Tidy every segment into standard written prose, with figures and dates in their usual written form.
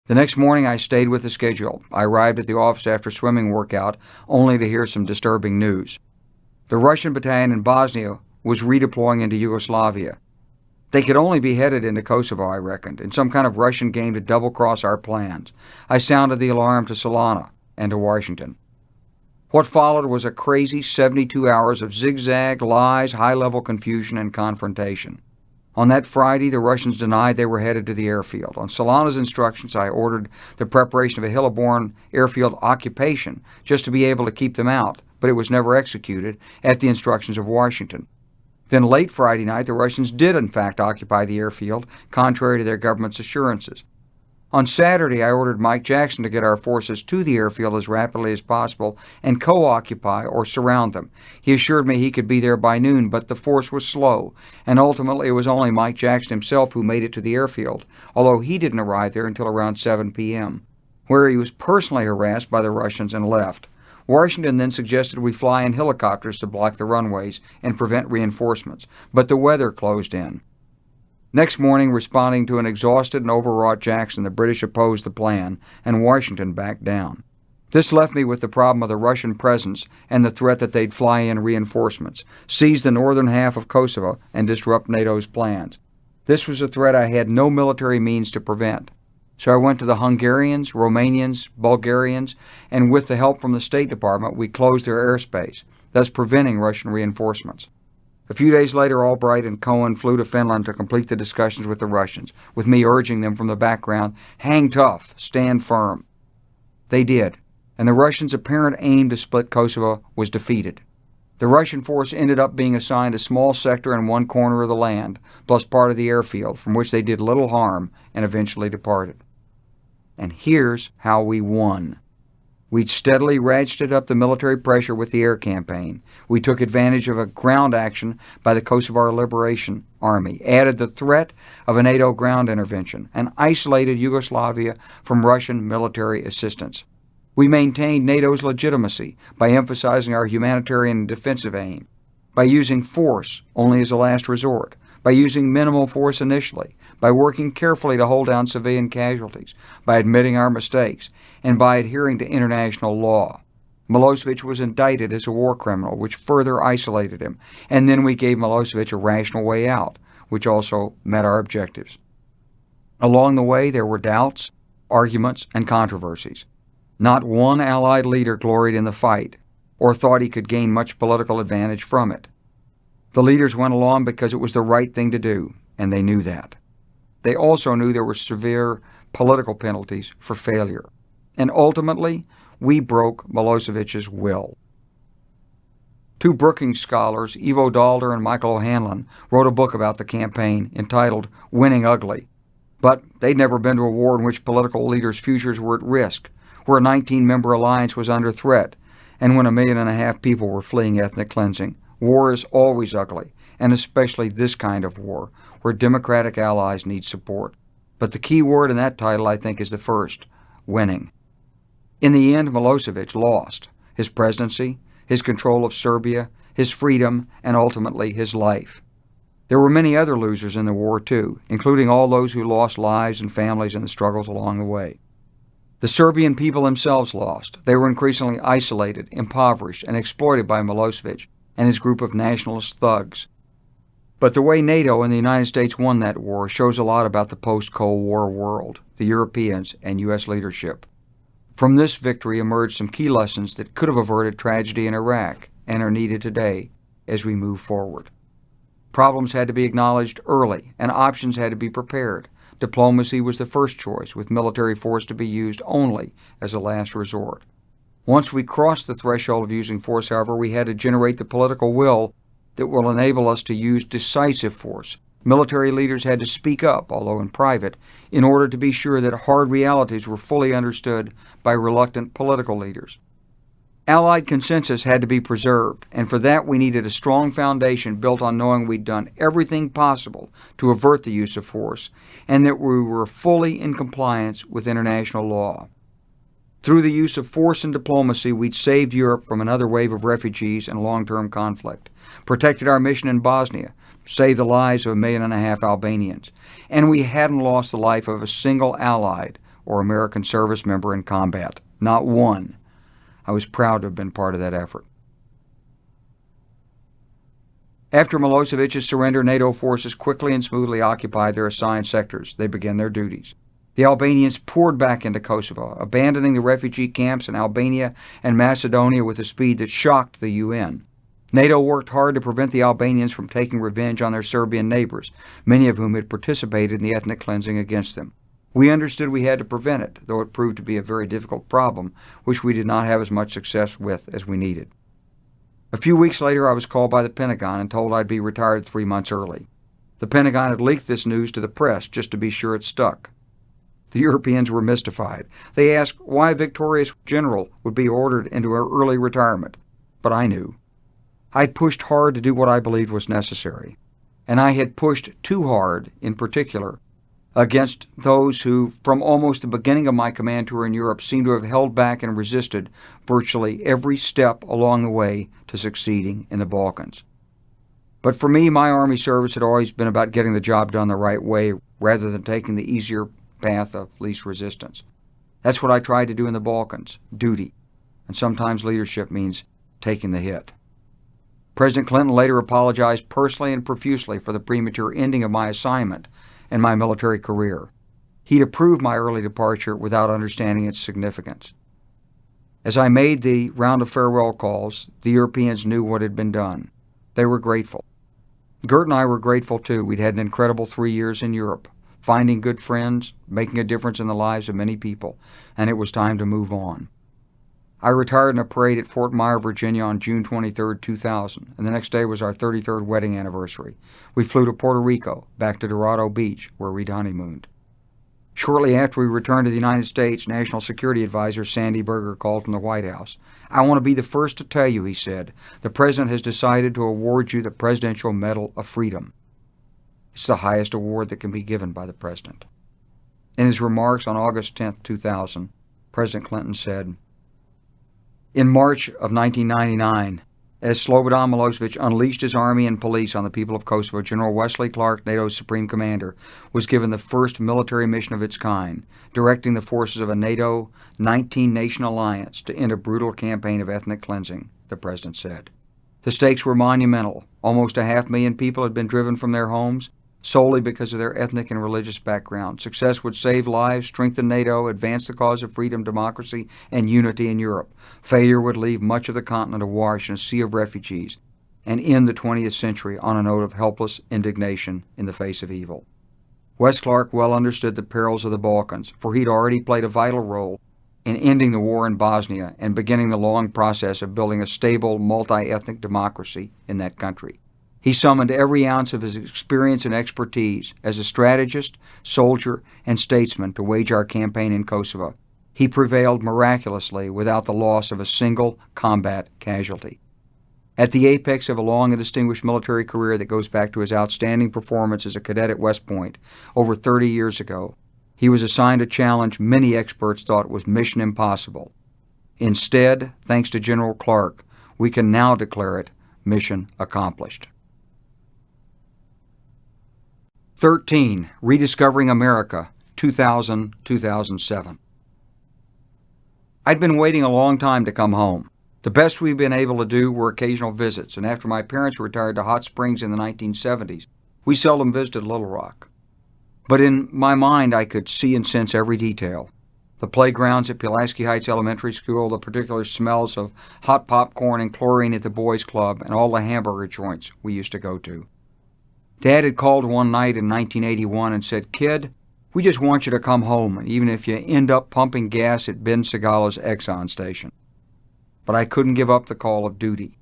The next morning I stayed with the schedule. I arrived at the office after swimming workout, only to hear some disturbing news. The Russian battalion in Bosnia was redeploying into Yugoslavia. They could only be headed into Kosovo, I reckoned, in some kind of Russian game to double-cross our plans. I sounded the alarm to Solana and to Washington. What followed was a crazy 72 hours of zigzag, lies, high-level confusion, and confrontation. On that Friday, the Russians denied they were headed to the airfield. On Solana's instructions, I ordered the preparation of a Hilleborn airfield occupation just to be able to keep them out, but it was never executed at the instructions of Washington. Then late Friday night, the Russians did in fact occupy the airfield, contrary to their government's assurances. On Saturday, I ordered Mike Jackson to get our forces to the airfield as rapidly as possible and co-occupy or surround them. He assured me he could be there by noon, but the force was slow, and ultimately it was only Mike Jackson himself who made it to the airfield, although he didn't arrive there until around 7 p.m., where he was personally harassed by the Russians and left. Washington then suggested we fly in helicopters to block the runways and prevent reinforcements, but the weather closed in. Next morning, responding to an exhausted and overwrought Jackson, the British opposed the plan, and Washington backed down. This left me with the problem of the Russian presence and the threat that they'd fly in reinforcements, seize the northern half of Kosovo, and disrupt NATO's plans. This was a threat I had no military means to prevent. So I went to the Hungarians, Romanians, Bulgarians, and with the help from the State Department, we closed their airspace, thus preventing Russian reinforcements. A few days later, Albright and Cohen flew to Finland to complete the discussions with the Russians, with me urging them from the background, hang tough, stand firm. They did, and the Russians' apparent aim to split Kosovo was defeated. The Russian force ended up being assigned a small sector in one corner of the land, plus part of the airfield, from which they did little harm and eventually departed. And here's how we won. We'd steadily ratcheted up the military pressure with the air campaign. We took advantage of a ground action by the Kosovar Liberation Army, added the threat of a NATO ground intervention, and isolated Yugoslavia from Russian military assistance. We maintained NATO's legitimacy by emphasizing our humanitarian and defensive aim, by using force only as a last resort, by using minimal force initially, by working carefully to hold down civilian casualties, by admitting our mistakes, and by adhering to international law. Milosevic was indicted as a war criminal, which further isolated him, and then we gave Milosevic a rational way out, which also met our objectives. Along the way, there were doubts, arguments, and controversies. Not one Allied leader gloried in the fight or thought he could gain much political advantage from it. The leaders went along because it was the right thing to do, and they knew that. They also knew there were severe political penalties for failure. And ultimately, we broke Milosevic's will. Two Brookings scholars, Ivo Dalder and Michael O'Hanlon, wrote a book about the campaign entitled Winning Ugly. But they'd never been to a war in which political leaders' futures were at risk, where a 19-member alliance was under threat, and when 1.5 million people were fleeing ethnic cleansing. War is always ugly, and especially this kind of war, where democratic allies need support. But the key word in that title, I think, is the first, winning. In the end, Milosevic lost his presidency, his control of Serbia, his freedom, and ultimately his life. There were many other losers in the war, too, including all those who lost lives and families in the struggles along the way. The Serbian people themselves lost. They were increasingly isolated, impoverished, and exploited by Milosevic and his group of nationalist thugs. But the way NATO and the United States won that war shows a lot about the post-Cold War world, the Europeans, and U.S. leadership. From this victory emerged some key lessons that could have averted tragedy in Iraq and are needed today as we move forward. Problems had to be acknowledged early, and options had to be prepared. Diplomacy was the first choice, with military force to be used only as a last resort. Once we crossed the threshold of using force, however, we had to generate the political will that will enable us to use decisive force. Military leaders had to speak up, although in private, in order to be sure that hard realities were fully understood by reluctant political leaders. Allied consensus had to be preserved, and for that we needed a strong foundation built on knowing we'd done everything possible to avert the use of force, and that we were fully in compliance with international law. Through the use of force and diplomacy, we'd saved Europe from another wave of refugees and long-term conflict, protected our mission in Bosnia, saved the lives of 1.5 million Albanians, and we hadn't lost the life of a single Allied or American service member in combat. Not one. I was proud to have been part of that effort. After Milosevic's surrender, NATO forces quickly and smoothly occupied their assigned sectors. They began their duties. The Albanians poured back into Kosovo, abandoning the refugee camps in Albania and Macedonia with a speed that shocked the UN. NATO worked hard to prevent the Albanians from taking revenge on their Serbian neighbors, many of whom had participated in the ethnic cleansing against them. We understood we had to prevent it, though it proved to be a very difficult problem, which we did not have as much success with as we needed. A few weeks later, I was called by the Pentagon and told I'd be retired 3 months early. The Pentagon had leaked this news to the press just to be sure it stuck. The Europeans were mystified. They asked why a victorious general would be ordered into an early retirement. But I knew. I'd pushed hard to do what I believed was necessary. And I had pushed too hard, in particular, against those who, from almost the beginning of my command tour in Europe, seemed to have held back and resisted virtually every step along the way to succeeding in the Balkans. But for me, my Army service had always been about getting the job done the right way rather than taking the easier path of least resistance. That's what I tried to do in the Balkans, duty. And sometimes leadership means taking the hit. President Clinton later apologized personally and profusely for the premature ending of my assignment and my military career. He'd approved my early departure without understanding its significance. As I made the round of farewell calls, the Europeans knew what had been done. They were grateful. Gert and I were grateful too. We'd had an incredible 3 years in Europe, finding good friends, making a difference in the lives of many people, and it was time to move on. I retired in a parade at Fort Myer, Virginia on June 23, 2000, and the next day was our 33rd wedding anniversary. We flew to Puerto Rico, back to Dorado Beach, where we'd honeymooned. Shortly after we returned to the United States, National Security Advisor Sandy Berger called from the White House. "I want to be the first to tell you," he said, "the President has decided to award you the Presidential Medal of Freedom. It's the highest award that can be given by the President." In his remarks on August 10, 2000, President Clinton said, "In March of 1999, as Slobodan Milosevic unleashed his army and police on the people of Kosovo, General Wesley Clark, NATO's supreme commander, was given the first military mission of its kind, directing the forces of a NATO 19-nation alliance to end a brutal campaign of ethnic cleansing," the President said. The stakes were monumental. Almost 500,000 people had been driven from their homes solely because of their ethnic and religious background. Success would save lives, strengthen NATO, advance the cause of freedom, democracy, and unity in Europe. Failure would leave much of the continent awash in a sea of refugees and end the 20th century on a note of helpless indignation in the face of evil. Wes Clark well understood the perils of the Balkans, for he'd already played a vital role in ending the war in Bosnia and beginning the long process of building a stable, multi-ethnic democracy in that country. He summoned every ounce of his experience and expertise as a strategist, soldier, and statesman to wage our campaign in Kosovo. He prevailed miraculously without the loss of a single combat casualty. At the apex of a long and distinguished military career that goes back to his outstanding performance as a cadet at West Point over 30 years ago, he was assigned a challenge many experts thought was mission impossible. Instead, thanks to General Clark, we can now declare it mission accomplished. 13. Rediscovering America, 2000-2007. I'd been waiting a long time to come home. The best we've been able to do were occasional visits, and after my parents retired to Hot Springs in the 1970s, we seldom visited Little Rock. But in my mind, I could see and sense every detail. The playgrounds at Pulaski Heights Elementary School, the particular smells of hot popcorn and chlorine at the boys' club, and all the hamburger joints we used to go to. Dad had called one night in 1981 and said, "Kid, we just want you to come home, even if you end up pumping gas at Ben Segala's Exxon station." But I couldn't give up the call of duty.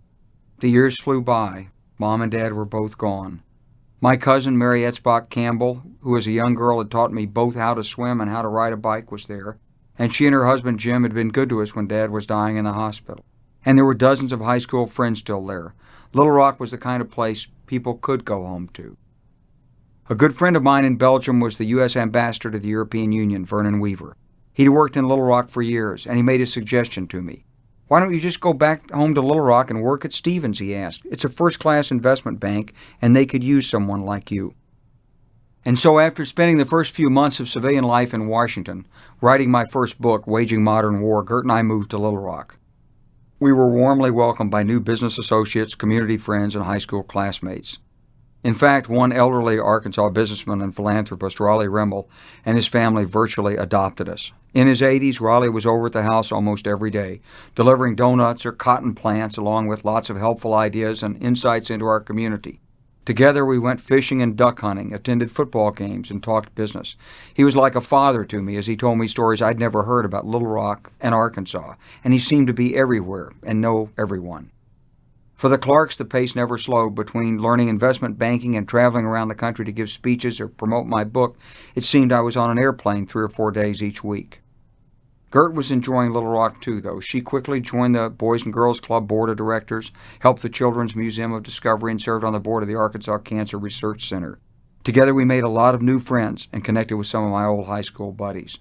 The years flew by. Mom and Dad were both gone. My cousin, Mary Etzbach Campbell, who as a young girl had taught me both how to swim and how to ride a bike, was there, and she and her husband Jim had been good to us when Dad was dying in the hospital. And there were dozens of high school friends still there. Little Rock was the kind of place people could go home to. A good friend of mine in Belgium was the U.S. ambassador to the European Union, Vernon Weaver. He'd worked in Little Rock for years, and he made a suggestion to me. "Why don't you just go back home to Little Rock and work at Stevens?" he asked. "It's a first-class investment bank, and they could use someone like you." And so after spending the first few months of civilian life in Washington, writing my first book, Waging Modern War, Gert and I moved to Little Rock. We were warmly welcomed by new business associates, community friends, and high school classmates. In fact, one elderly Arkansas businessman and philanthropist, Raleigh Rimmel, and his family virtually adopted us. In his 80s, Raleigh was over at the house almost every day, delivering donuts or cotton plants along with lots of helpful ideas and insights into our community. Together we went fishing and duck hunting, attended football games, and talked business. He was like a father to me as he told me stories I'd never heard about Little Rock and Arkansas, and he seemed to be everywhere and know everyone. For the Clarks, the pace never slowed. Between learning investment banking and traveling around the country to give speeches or promote my book, it seemed I was on an airplane 3 or 4 days each week. Gert was enjoying Little Rock too, though. She quickly joined the Boys and Girls Club Board of Directors, helped the Children's Museum of Discovery, and served on the board of the Arkansas Cancer Research Center. Together we made a lot of new friends and connected with some of my old high school buddies.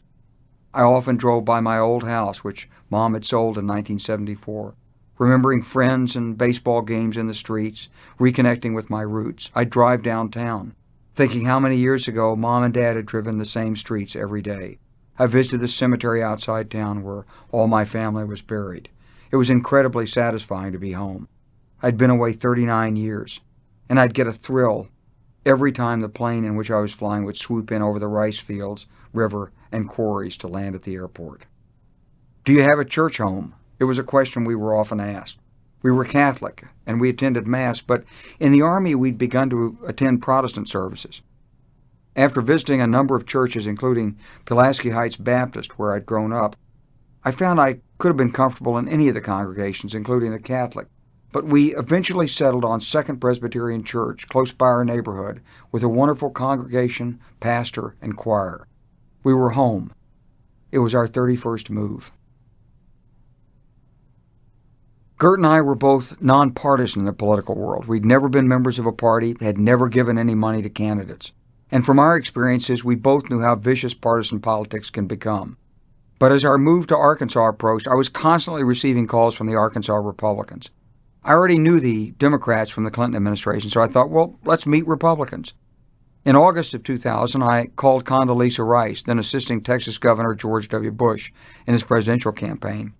I often drove by my old house, which Mom had sold in 1974, remembering friends and baseball games in the streets, reconnecting with my roots. I'd drive downtown, thinking how many years ago Mom and Dad had driven the same streets every day. I visited the cemetery outside town where all my family was buried. It was incredibly satisfying to be home. I'd been away 39 years, and I'd get a thrill every time the plane in which I was flying would swoop in over the rice fields, river, and quarries to land at the airport. Do you have a church home? It was a question we were often asked. We were Catholic, and we attended Mass, but in the Army we'd begun to attend Protestant services. After visiting a number of churches, including Pulaski Heights Baptist, where I'd grown up, I found I could have been comfortable in any of the congregations, including the Catholic. But we eventually settled on Second Presbyterian Church, close by our neighborhood, with a wonderful congregation, pastor, and choir. We were home. It was our 31st move. Gert and I were both nonpartisan in the political world. We'd never been members of a party, had never given any money to candidates. And from our experiences, we both knew how vicious partisan politics can become. But as our move to Arkansas approached, I was constantly receiving calls from the Arkansas Republicans. I already knew the Democrats from the Clinton administration, so I thought, well, let's meet Republicans. In August of 2000, I called Condoleezza Rice, then assisting Texas Governor George W. Bush, in his presidential campaign.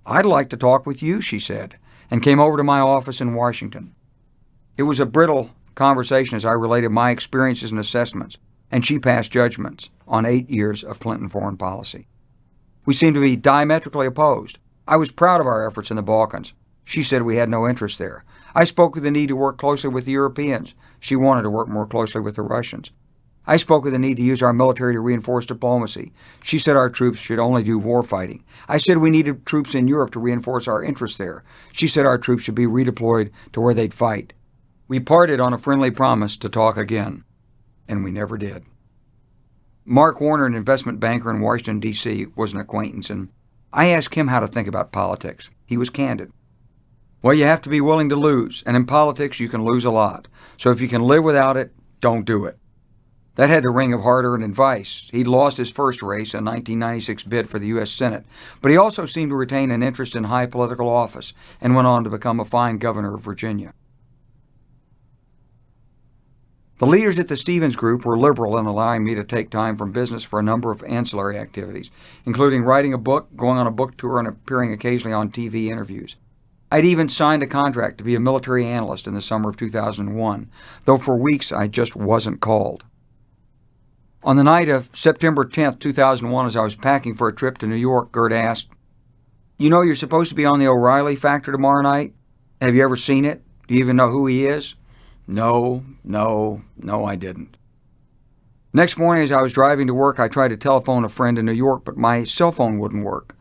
"I'd like to talk with you," she said, and came over to my office in Washington. It was a brittle conversation as I related my experiences and assessments, and she passed judgments on 8 years of Clinton foreign policy. We seemed to be diametrically opposed. I was proud of our efforts in the Balkans. She said we had no interest there. I spoke of the need to work closely with the Europeans. She wanted to work more closely with the Russians. I spoke of the need to use our military to reinforce diplomacy. She said our troops should only do war fighting. I said we needed troops in Europe to reinforce our interests there. She said our troops should be redeployed to where they'd fight. We parted on a friendly promise to talk again, and we never did. Mark Warner, an investment banker in Washington, D.C., was an acquaintance, and I asked him how to think about politics. He was candid. "Well, you have to be willing to lose, and in politics you can lose a lot. So if you can live without it, don't do it." That had the ring of hard-earned advice. He'd lost his first race, a 1996 bid for the U.S. Senate, but he also seemed to retain an interest in high political office and went on to become a fine governor of Virginia. The leaders at the Stevens Group were liberal in allowing me to take time from business for a number of ancillary activities, including writing a book, going on a book tour, and appearing occasionally on TV interviews. I'd even signed a contract to be a military analyst in the summer of 2001, though for weeks I just wasn't called. On the night of September 10, 2001, as I was packing for a trip to New York, Gert asked, "You know you're supposed to be on the O'Reilly Factor tomorrow night? Have you ever seen it? Do you even know who he is?" No, I didn't. Next morning as I was driving to work, I tried to telephone a friend in New York, but my cell phone wouldn't work.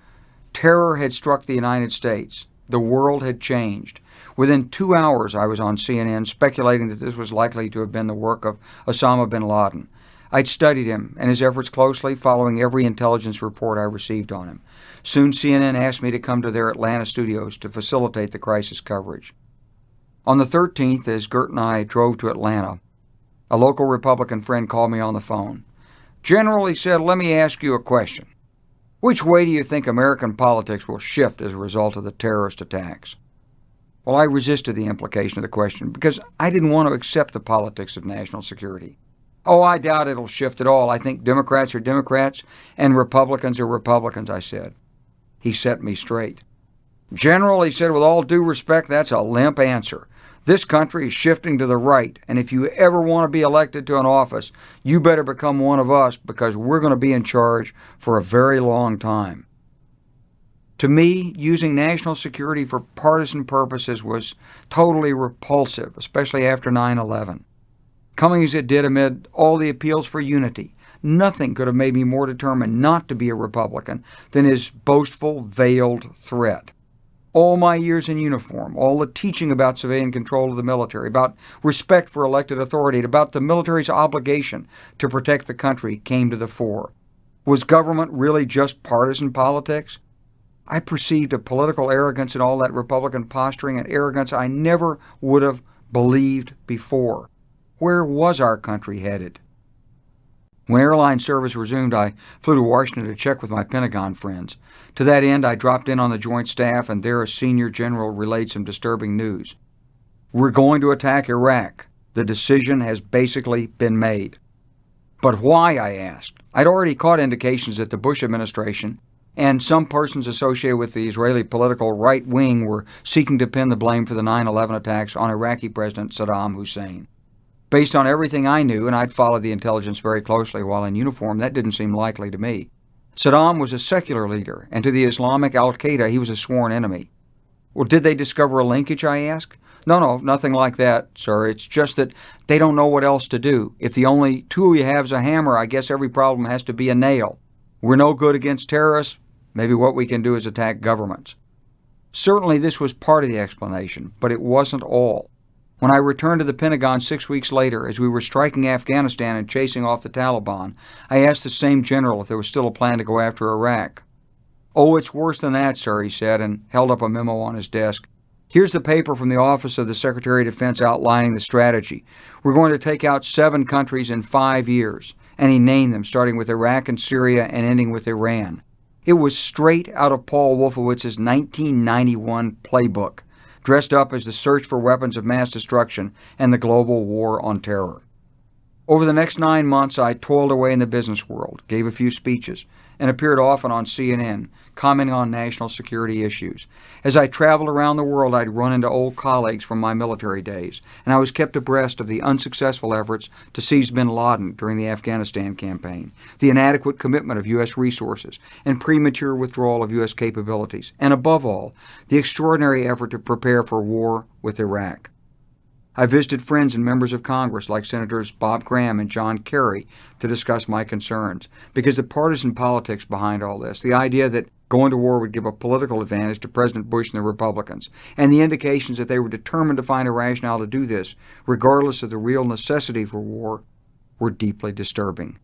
Terror had struck the United States. The world had changed. Within 2 hours, I was on CNN speculating that this was likely to have been the work of Osama bin Laden. I'd studied him and his efforts closely, following every intelligence report I received on him. Soon CNN asked me to come to their Atlanta studios to facilitate the crisis coverage. On the 13th, as Gert and I drove to Atlanta, a local Republican friend called me on the phone. "General," he said, "let me ask you a question. Which way do you think American politics will shift as a result of the terrorist attacks?" Well, I resisted the implication of the question because I didn't want to accept the politics of national security. Oh, I doubt it'll shift at all. I think Democrats are Democrats and Republicans are Republicans, I said. He set me straight. General, he said, with all due respect, that's a limp answer. This country is shifting to the right, and if you ever want to be elected to an office, you better become one of us because we're going to be in charge for a very long time. To me, using national security for partisan purposes was totally repulsive, especially after 9/11. Coming as it did amid all the appeals for unity, nothing could have made me more determined not to be a Republican than his boastful, veiled threat. All my years in uniform, all the teaching about civilian control of the military, about respect for elected authority, and about the military's obligation to protect the country came to the fore. Was government really just partisan politics? I perceived a political arrogance in all that Republican posturing, and arrogance I never would have believed before. Where was our country headed? When airline service resumed, I flew to Washington to check with my Pentagon friends. To that end, I dropped in on the Joint Staff, and there a senior general relayed some disturbing news. We're going to attack Iraq. The decision has basically been made. But why, I asked. I'd already caught indications that the Bush administration and some persons associated with the Israeli political right wing were seeking to pin the blame for the 9/11 attacks on Iraqi President Saddam Hussein. Based on everything I knew, and I'd followed the intelligence very closely while in uniform, that didn't seem likely to me. Saddam was a secular leader, and to the Islamic al-Qaeda he was a sworn enemy. Well, did they discover a linkage, I asked? No, nothing like that, sir. It's just that they don't know what else to do. If the only tool you have is a hammer, I guess every problem has to be a nail. We're no good against terrorists. Maybe what we can do is attack governments. Certainly this was part of the explanation, but it wasn't all. When I returned to the Pentagon 6 weeks later, as we were striking Afghanistan and chasing off the Taliban, I asked the same general if there was still a plan to go after Iraq. Oh, it's worse than that, sir, he said, and held up a memo on his desk. Here's the paper from the Office of the Secretary of Defense outlining the strategy. We're going to take out 7 countries in 5 years, and he named them, starting with Iraq and Syria and ending with Iran. It was straight out of Paul Wolfowitz's 1991 playbook, dressed up as the search for weapons of mass destruction and the global war on terror. Over the next 9 months, I toiled away in the business world, gave a few speeches, and appeared often on CNN, commenting on national security issues. As I traveled around the world, I'd run into old colleagues from my military days, and I was kept abreast of the unsuccessful efforts to seize bin Laden during the Afghanistan campaign, the inadequate commitment of U.S. resources, and premature withdrawal of U.S. capabilities, and above all, the extraordinary effort to prepare for war with Iraq. I visited friends and members of Congress like Senators Bob Graham and John Kerry to discuss my concerns, because the partisan politics behind all this, the idea that going to war would give a political advantage to President Bush and the Republicans, and the indications that they were determined to find a rationale to do this, regardless of the real necessity for war, were deeply disturbing.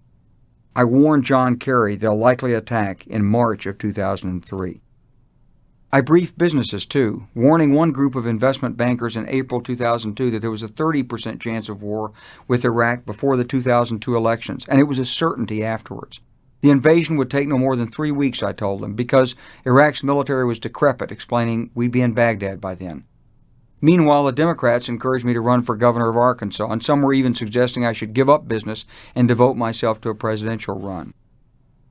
I warned John Kerry they'll likely attack in March of 2003. I briefed businesses, too, warning one group of investment bankers in April 2002 that there was a 30% chance of war with Iraq before the 2002 elections, and it was a certainty afterwards. The invasion would take no more than 3 weeks, I told them, because Iraq's military was decrepit, explaining we'd be in Baghdad by then. Meanwhile, the Democrats encouraged me to run for governor of Arkansas, and some were even suggesting I should give up business and devote myself to a presidential run.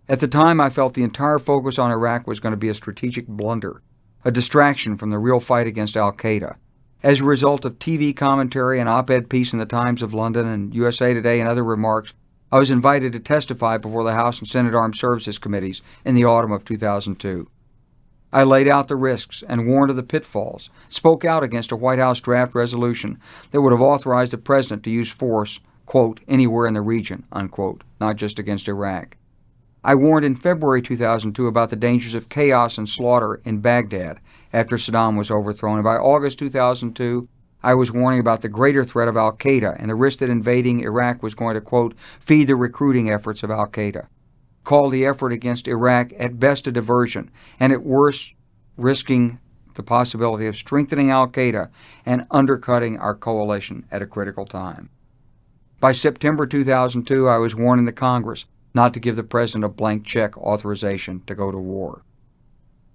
At the time, I felt the entire focus on Iraq was going to be a strategic blunder, a distraction from the real fight against al-Qaeda. As a result of TV commentary and op-ed piece in the Times of London and USA Today and other remarks, I was invited to testify before the House and Senate Armed Services Committees in the autumn of 2002. I laid out the risks and warned of the pitfalls, spoke out against a White House draft resolution that would have authorized the president to use force, quote, anywhere in the region, unquote, not just against Iraq. I warned in February 2002 about the dangers of chaos and slaughter in Baghdad after Saddam was overthrown, and by August 2002, I was warning about the greater threat of al-Qaeda and the risk that invading Iraq was going to, quote, feed the recruiting efforts of al-Qaeda, call the effort against Iraq at best a diversion, and at worst risking the possibility of strengthening al-Qaeda and undercutting our coalition at a critical time. By September 2002, I was warning the Congress not to give the president a blank check authorization to go to war.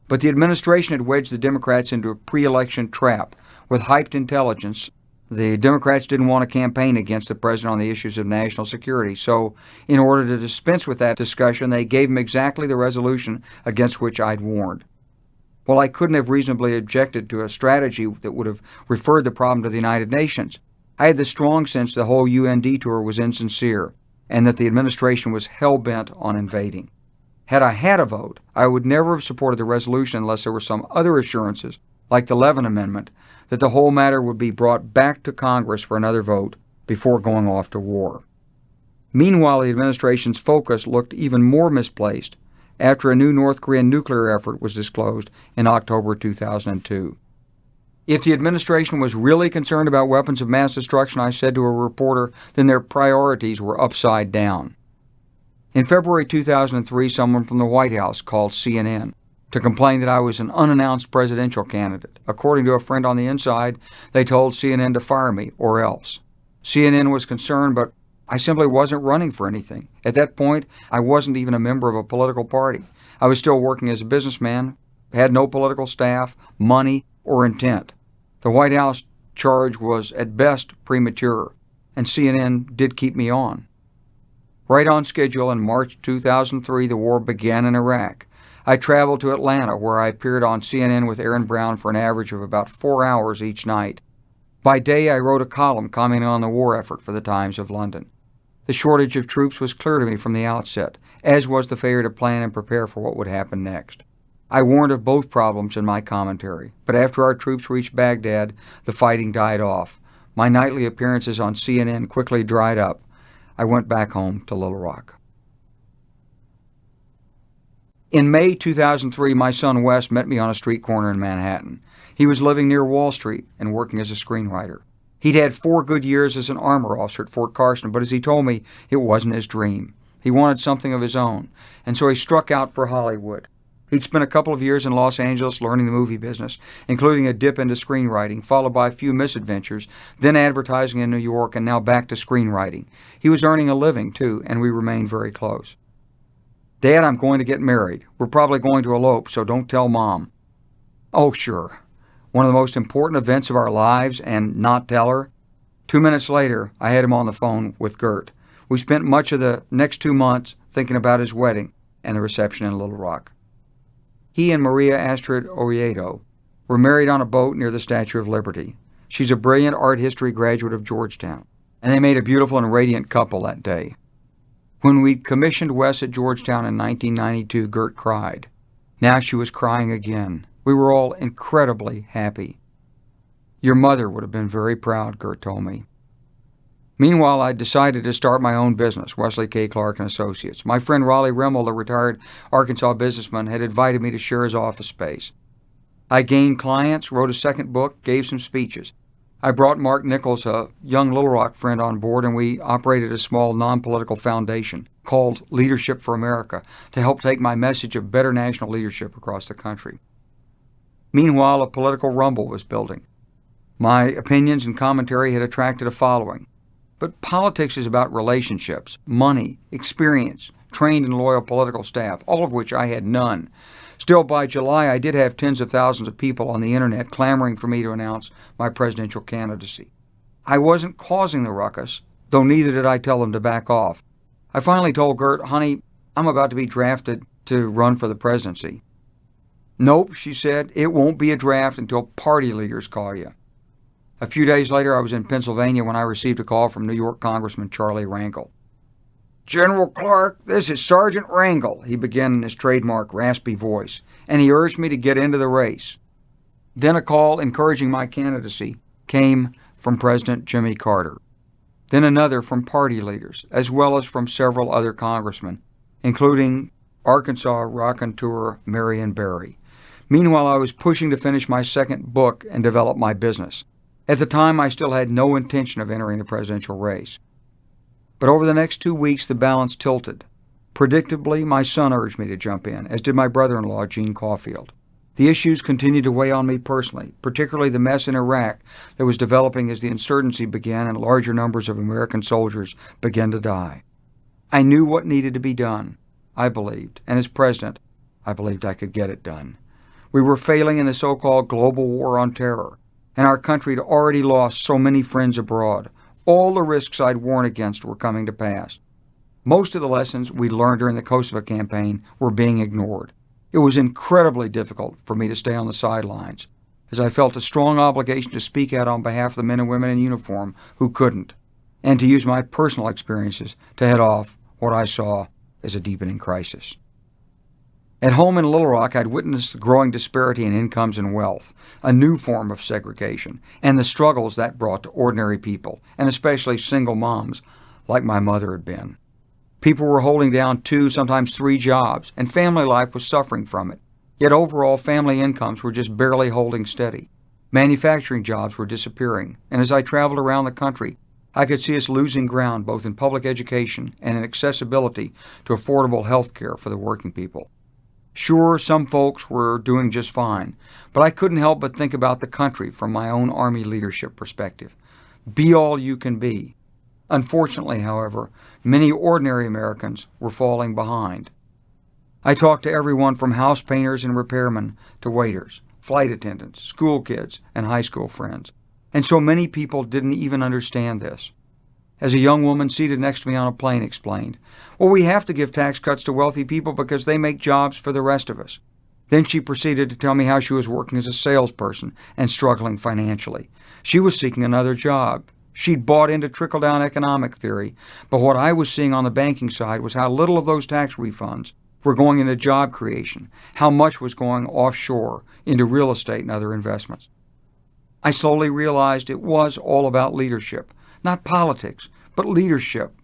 But the administration had wedged the Democrats into a pre-election trap with hyped intelligence The Democrats didn't want to campaign against the president on the issues of national security, so in order to dispense with that discussion, they gave him exactly the resolution against which I'd warned. Well, I couldn't have reasonably objected to a strategy that would have referred the problem to the United Nations. I had the strong sense the whole UN detour was insincere, and that the administration was hell-bent on invading. Had I had a vote, I would never have supported the resolution unless there were some other assurances, like the Levin Amendment, that the whole matter would be brought back to Congress for another vote before going off to war. Meanwhile, the administration's focus looked even more misplaced after a new North Korean nuclear effort was disclosed in October 2002. If the administration was really concerned about weapons of mass destruction, I said to a reporter, then their priorities were upside down. In February 2003, someone from the White House called CNN to complain that I was an unannounced presidential candidate. According to a friend on the inside, they told CNN to fire me or else. CNN was concerned, but I simply wasn't running for anything. At that point, I wasn't even a member of a political party. I was still working as a businessman, had no political staff, money, or intent. The White House charge was at best premature, and CNN did keep me on. Right on schedule in March 2003, the war began in Iraq. I traveled to Atlanta, where I appeared on CNN with Aaron Brown for an average of about 4 hours each night. By day, I wrote a column commenting on the war effort for the Times of London. The shortage of troops was clear to me from the outset, as was the failure to plan and prepare for what would happen next. I warned of both problems in my commentary, but after our troops reached Baghdad, the fighting died off. My nightly appearances on CNN quickly dried up. I went back home to Little Rock. In May 2003, my son Wes met me on a street corner in Manhattan. He was living near Wall Street and working as a screenwriter. He'd had 4 good years as an armor officer at Fort Carson, but as he told me, it wasn't his dream. He wanted something of his own, and so he struck out for Hollywood. He'd spent a couple of years in Los Angeles learning the movie business, including a dip into screenwriting, followed by a few misadventures, then advertising in New York, and now back to screenwriting. He was earning a living, too, and we remained very close. "Dad, I'm going to get married. We're probably going to elope, so don't tell Mom." "Oh, sure." One of the most important events of our lives, and not tell her? 2 minutes later, I had him on the phone with Gert. We spent much of the next 2 months thinking about his wedding and the reception in Little Rock. He and Maria Astrid Oviedo were married on a boat near the Statue of Liberty. She's a brilliant art history graduate of Georgetown, and they made a beautiful and radiant couple that day. When we commissioned Wes at Georgetown in 1992, Gert cried. Now she was crying again. We were all incredibly happy. "Your mother would have been very proud," Gert told me. Meanwhile, I decided to start my own business, Wesley K. Clark & Associates. My friend Raleigh Rimmel, the retired Arkansas businessman, had invited me to share his office space. I gained clients, wrote a second book, gave some speeches. I brought Mark Nichols, a young Little Rock friend, on board, and we operated a small non-political foundation called Leadership for America to help take my message of better national leadership across the country. Meanwhile, a political rumble was building. My opinions and commentary had attracted a following. But politics is about relationships, money, experience, trained and loyal political staff, all of which I had none. Still, by July, I did have tens of thousands of people on the internet clamoring for me to announce my presidential candidacy. I wasn't causing the ruckus, though neither did I tell them to back off. I finally told Gert, "Honey, I'm about to be drafted to run for the presidency." "Nope," she said, "it won't be a draft until party leaders call you." A few days later, I was in Pennsylvania when I received a call from New York Congressman Charlie Rangel. "General Clark, this is Sergeant Rangel," he began in his trademark raspy voice, and he urged me to get into the race. Then a call encouraging my candidacy came from President Jimmy Carter. Then another from party leaders, as well as from several other congressmen, including Arkansas raconteur Marion Barry. Meanwhile, I was pushing to finish my second book and develop my business. At the time, I still had no intention of entering the presidential race. But over the next 2 weeks, the balance tilted. Predictably, my son urged me to jump in, as did my brother-in-law, Gene Caulfield. The issues continued to weigh on me personally, particularly the mess in Iraq that was developing as the insurgency began and larger numbers of American soldiers began to die. I knew what needed to be done, I believed, and as president, I believed I could get it done. We were failing in the so-called global war on terror. and our country had already lost so many friends abroad. All the risks I'd warned against were coming to pass. Most of the lessons we'd learned during the Kosovo campaign were being ignored. It was incredibly difficult for me to stay on the sidelines, as I felt a strong obligation to speak out on behalf of the men and women in uniform who couldn't, and to use my personal experiences to head off what I saw as a deepening crisis. At home in Little Rock, I'd witnessed the growing disparity in incomes and wealth, a new form of segregation, and the struggles that brought to ordinary people, and especially single moms, like my mother had been. People were holding down 2, sometimes 3 jobs, and family life was suffering from it. Yet overall, family incomes were just barely holding steady. Manufacturing jobs were disappearing, and as I traveled around the country, I could see us losing ground both in public education and in accessibility to affordable health care for the working people. Sure, some folks were doing just fine, but I couldn't help but think about the country from my own Army leadership perspective. Be all you can be. Unfortunately, however, many ordinary Americans were falling behind. I talked to everyone from house painters and repairmen to waiters, flight attendants, school kids, and high school friends. And so many people didn't even understand this. As a young woman seated next to me on a plane explained, well, we have to give tax cuts to wealthy people because they make jobs for the rest of us. Then she proceeded to tell me how she was working as a salesperson and struggling financially. She was seeking another job. She'd bought into trickle-down economic theory, but what I was seeing on the banking side was how little of those tax refunds were going into job creation, how much was going offshore into real estate and other investments. I slowly realized it was all about leadership, not politics, but leadership,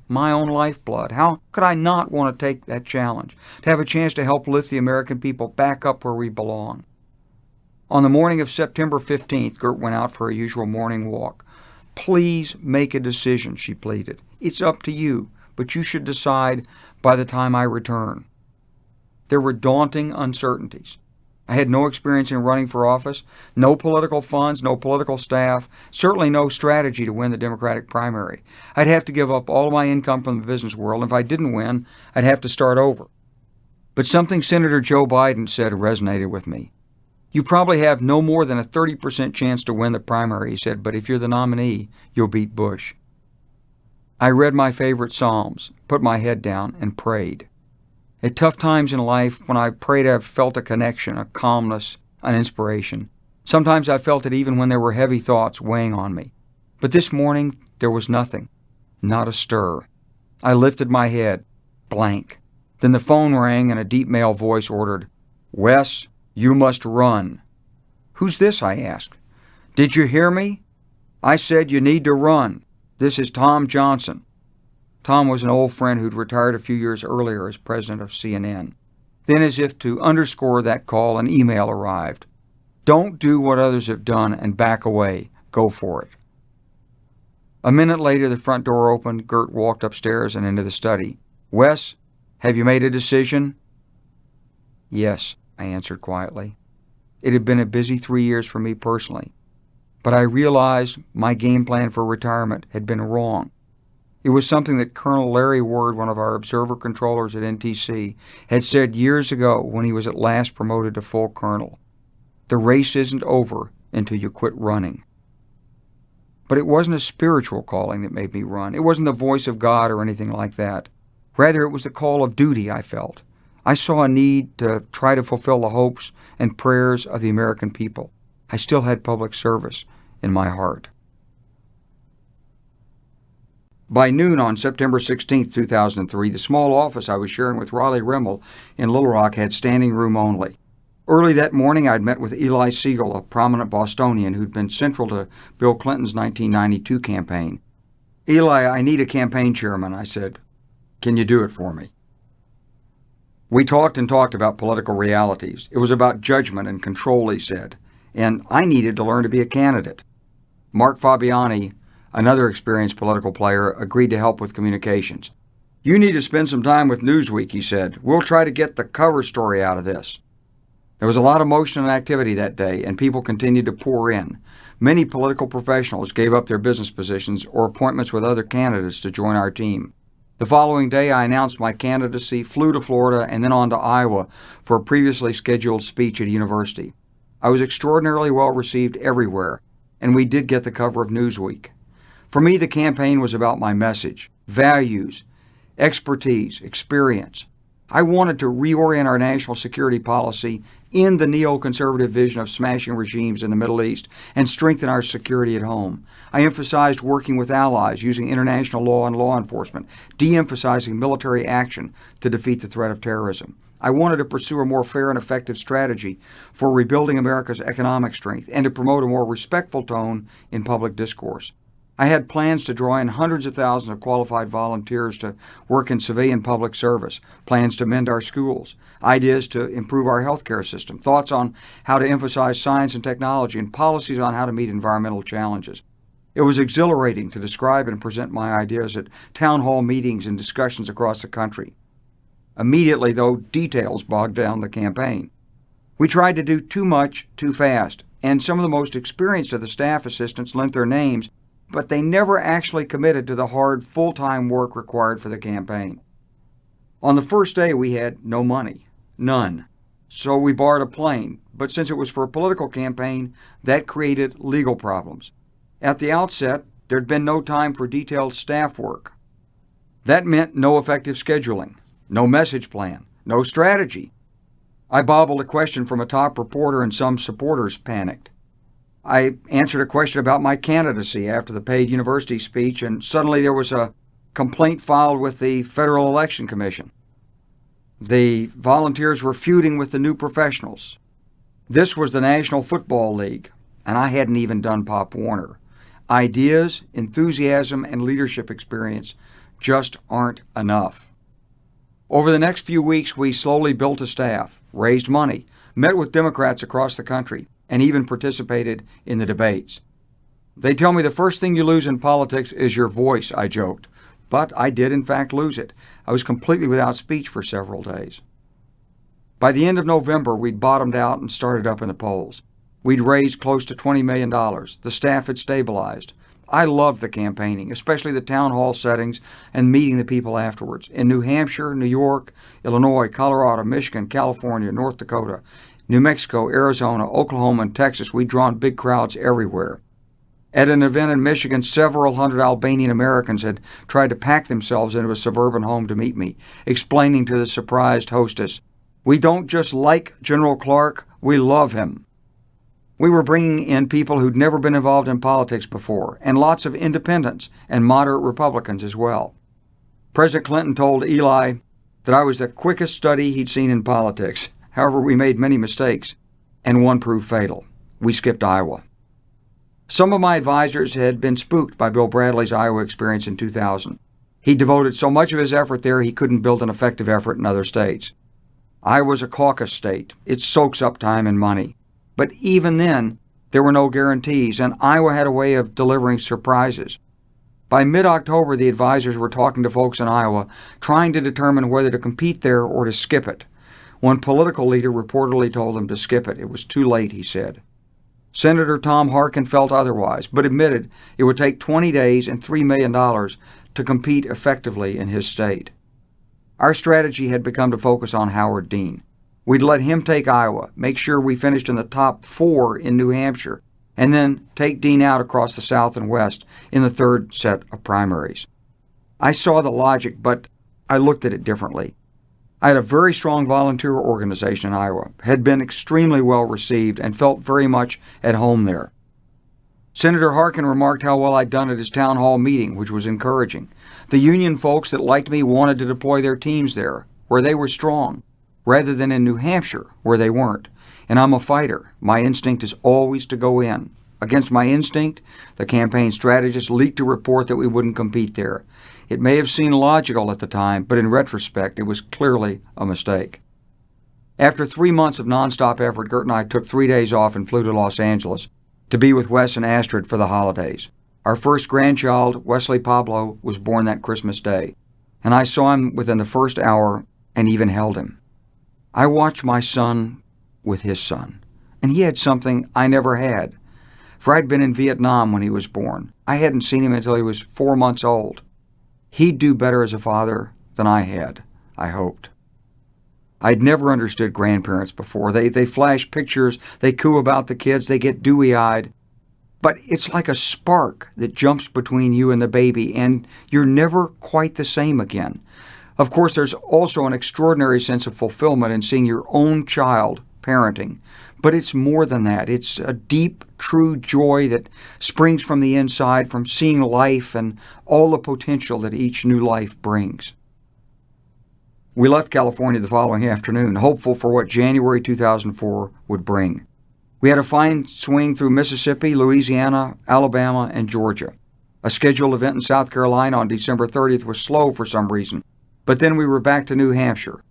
my own lifeblood. How could I not want to take that challenge, to have a chance to help lift the American people back up where we belong? On the morning of September 15th, Gert went out for her usual morning walk. Please make a decision, she pleaded. It's up to you, but you should decide by the time I return. There were daunting uncertainties. I had no experience in running for office, no political funds, no political staff, certainly no strategy to win the Democratic primary. I'd have to give up all of my income from the business world, and if I didn't win, I'd have to start over. But something Senator Joe Biden said resonated with me. You probably have no more than a 30% chance to win the primary, he said, but if you're the nominee, you'll beat Bush. I read my favorite Psalms, put my head down, and prayed. At tough times in life, when I prayed, I've felt a connection, a calmness, an inspiration. Sometimes I felt it even when there were heavy thoughts weighing on me. But this morning, there was nothing, not a stir. I lifted my head, blank. Then the phone rang and a deep male voice ordered, "Wes, you must run." "Who's this?" I asked. "Did you hear me? I said you need to run. This is Tom Johnson." Tom was an old friend who'd retired a few years earlier as president of CNN. Then, as if to underscore that call, an email arrived. "Don't do what others have done and back away. Go for it." A minute later, the front door opened. Gert walked upstairs and into the study. "Wes, have you made a decision?" "Yes," I answered quietly. It had been a busy 3 years for me personally, but I realized my game plan for retirement had been wrong. It was something that Colonel Larry Ward, one of our observer controllers at NTC, had said years ago when he was at last promoted to full colonel. The race isn't over until you quit running. But it wasn't a spiritual calling that made me run. It wasn't the voice of God or anything like that. Rather, it was the call of duty I felt. I saw a need to try to fulfill the hopes and prayers of the American people. I still had public service in my heart. By noon on September 16, 2003, the small office I was sharing with Riley Rimmel in Little Rock had standing room only. Early that morning, I'd met with Eli Siegel, a prominent Bostonian who'd been central to Bill Clinton's 1992 campaign. "Eli, I need a campaign chairman," I said. "Can you do it for me?" We talked and talked about political realities. It was about judgment and control, he said, and I needed to learn to be a candidate. Mark Fabiani, another experienced political player, agreed to help with communications. "You need to spend some time with Newsweek," he said. "We'll try to get the cover story out of this." There was a lot of motion and activity that day, and people continued to pour in. Many political professionals gave up their business positions or appointments with other candidates to join our team. The following day, I announced my candidacy, flew to Florida, and then on to Iowa for a previously scheduled speech at a university. I was extraordinarily well received everywhere, and we did get the cover of Newsweek. For me, the campaign was about my message, values, expertise, experience. I wanted to reorient our national security policy in the neoconservative vision of smashing regimes in the Middle East and strengthen our security at home. I emphasized working with allies using international law and law enforcement, de-emphasizing military action to defeat the threat of terrorism. I wanted to pursue a more fair and effective strategy for rebuilding America's economic strength and to promote a more respectful tone in public discourse. I had plans to draw in hundreds of thousands of qualified volunteers to work in civilian public service, plans to mend our schools, ideas to improve our healthcare system, thoughts on how to emphasize science and technology, and policies on how to meet environmental challenges. It was exhilarating to describe and present my ideas at town hall meetings and discussions across the country. Immediately, though, details bogged down the campaign. We tried to do too much, too fast, and some of the most experienced of the staff assistants lent their names, but they never actually committed to the hard, full-time work required for the campaign. On the first day, we had no money, none. So we borrowed a plane, but since it was for a political campaign, that created legal problems. At the outset, there'd been no time for detailed staff work. That meant no effective scheduling, no message plan, no strategy. I bobbled a question from a top reporter and some supporters panicked. I answered a question about my candidacy after the paid university speech, and suddenly there was a complaint filed with the Federal Election Commission. The volunteers were feuding with the new professionals. This was the National Football League, and I hadn't even done Pop Warner. Ideas, enthusiasm, and leadership experience just aren't enough. Over the next few weeks, we slowly built a staff, raised money, met with Democrats across the country, and even participated in the debates. They tell me the first thing you lose in politics is your voice, I joked. But I did, in fact, lose it. I was completely without speech for several days. By the end of November, we'd bottomed out and started up in the polls. We'd raised close to $20 million. The staff had stabilized. I loved the campaigning, especially the town hall settings and meeting the people afterwards. In New Hampshire, New York, Illinois, Colorado, Michigan, California, North Dakota, New Mexico, Arizona, Oklahoma, and Texas, we'd drawn big crowds everywhere. At an event in Michigan, several hundred Albanian Americans had tried to pack themselves into a suburban home to meet me, explaining to the surprised hostess, "We don't just like General Clark, we love him." We were bringing in people who'd never been involved in politics before, and lots of independents and moderate Republicans as well. President Clinton told Eli that I was the quickest study he'd seen in politics. However, we made many mistakes, and one proved fatal. We skipped Iowa. Some of my advisors had been spooked by Bill Bradley's Iowa experience in 2000. He devoted so much of his effort there he couldn't build an effective effort in other states. Iowa's a caucus state. It soaks up time and money. But even then, there were no guarantees, and Iowa had a way of delivering surprises. By mid-October, the advisors were talking to folks in Iowa, trying to determine whether to compete there or to skip it. One political leader reportedly told them to skip it. It was too late, he said. Senator Tom Harkin felt otherwise, but admitted it would take 20 days and $3 million to compete effectively in his state. Our strategy had become to focus on Howard Dean. We'd let him take Iowa, make sure we finished in the top 4 in New Hampshire, and then take Dean out across the South and West in the third set of primaries. I saw the logic, but I looked at it differently. I had a very strong volunteer organization in Iowa, had been extremely well received, and felt very much at home there. Senator Harkin remarked how well I'd done at his town hall meeting, which was encouraging. The union folks that liked me wanted to deploy their teams there, where they were strong, rather than in New Hampshire, where they weren't. And I'm a fighter. My instinct is always to go in. Against my instinct, the campaign strategist leaked a report that we wouldn't compete there. It may have seemed logical at the time, but in retrospect, it was clearly a mistake. After 3 months of nonstop effort, Gert and I took 3 days off and flew to Los Angeles to be with Wes and Astrid for the holidays. Our first grandchild, Wesley Pablo, was born that Christmas Day, and I saw him within the first hour and even held him. I watched my son with his son, and he had something I never had. For I'd been in Vietnam when he was born. I hadn't seen him until he was 4 months old. He'd do better as a father than I had, I hoped. I'd never understood grandparents before. They flash pictures, they coo about the kids, they get dewy-eyed. But it's like a spark that jumps between you and the baby, and you're never quite the same again. Of course, there's also an extraordinary sense of fulfillment in seeing your own child parenting. But it's more than that. It's a deep, true joy that springs from the inside, from seeing life and all the potential that each new life brings. We left California the following afternoon, hopeful for what January 2004 would bring. We had a fine swing through Mississippi, Louisiana, Alabama, and Georgia. A scheduled event in South Carolina on December 30th was slow for some reason, but then we were back to New Hampshire.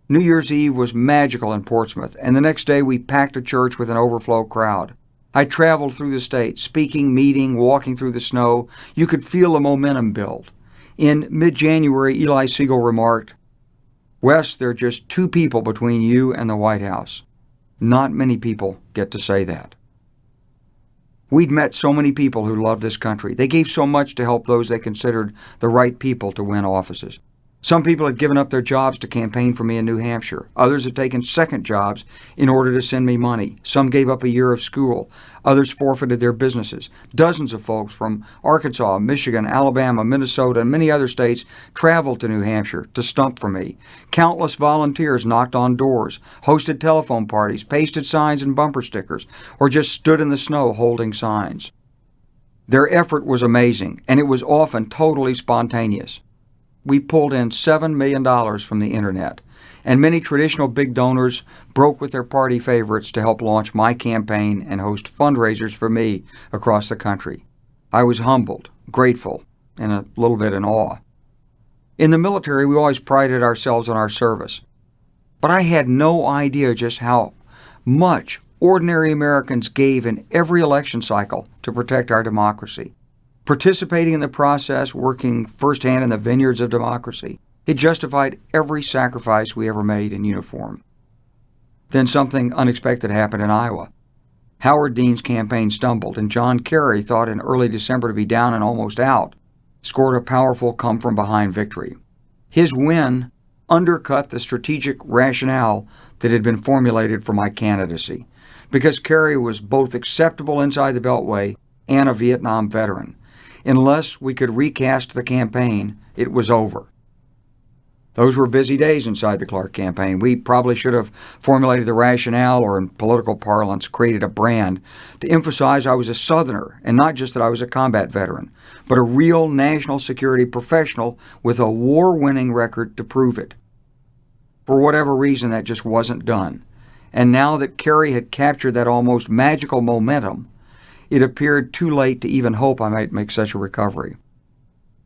New Year's Eve was magical in Portsmouth, and the next day we packed a church with an overflow crowd. I traveled through the state, speaking, meeting, walking through the snow. You could feel the momentum build. In mid-January, Eli Siegel remarked, "Wes, there are just 2 people between you and the White House." Not many people get to say that. We'd met so many people who loved this country. They gave so much to help those they considered the right people to win offices. Some people had given up their jobs to campaign for me in New Hampshire. Others had taken second jobs in order to send me money. Some gave up a year of school. Others forfeited their businesses. Dozens of folks from Arkansas, Michigan, Alabama, Minnesota, and many other states traveled to New Hampshire to stump for me. Countless volunteers knocked on doors, hosted telephone parties, pasted signs and bumper stickers, or just stood in the snow holding signs. Their effort was amazing, and it was often totally spontaneous. We pulled in $7 million from the internet, and many traditional big donors broke with their party favorites to help launch my campaign and host fundraisers for me across the country. I was humbled, grateful, and a little bit in awe. In the military, we always prided ourselves on our service, but I had no idea just how much ordinary Americans gave in every election cycle to protect our democracy. Participating in the process, working firsthand in the vineyards of democracy, it justified every sacrifice we ever made in uniform. Then something unexpected happened in Iowa. Howard Dean's campaign stumbled, and John Kerry, thought in early December to be down and almost out, scored a powerful come-from-behind victory. His win undercut the strategic rationale that had been formulated for my candidacy, because Kerry was both acceptable inside the Beltway and a Vietnam veteran. Unless we could recast the campaign, it was over. Those were busy days inside the Clark campaign. We probably should have formulated the rationale, or in political parlance, created a brand to emphasize I was a Southerner, and not just that I was a combat veteran, but a real national security professional with a war-winning record to prove it. For whatever reason, that just wasn't done. And now that Kerry had captured that almost magical momentum, it appeared too late to even hope I might make such a recovery.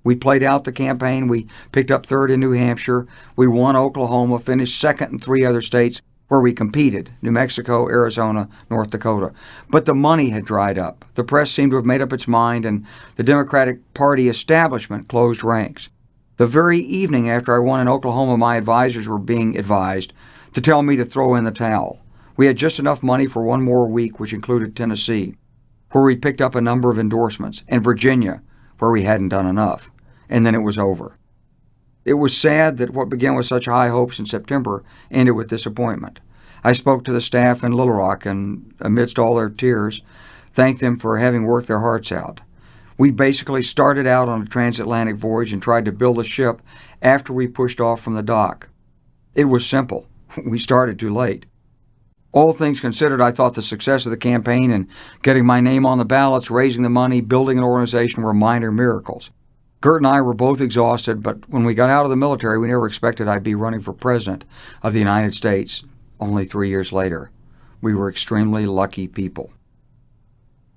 We played out the campaign. We picked up 3rd in New Hampshire. We won Oklahoma, finished 2nd in 3 other states where we competed: New Mexico, Arizona, North Dakota. But the money had dried up. The press seemed to have made up its mind, and the Democratic Party establishment closed ranks. The very evening after I won in Oklahoma, my advisors were being advised to tell me to throw in the towel. We had just enough money for one more week, which included Tennessee, where we picked up a number of endorsements, and Virginia, where we hadn't done enough. And then it was over. It was sad that what began with such high hopes in September ended with disappointment. I spoke to the staff in Little Rock and, amidst all their tears, thanked them for having worked their hearts out. We basically started out on a transatlantic voyage and tried to build a ship after we pushed off from the dock. It was simple. We started too late. All things considered, I thought the success of the campaign and getting my name on the ballots, raising the money, building an organization were minor miracles. Gert and I were both exhausted, but when we got out of the military, we never expected I'd be running for president of the United States only 3 years later. We were extremely lucky people.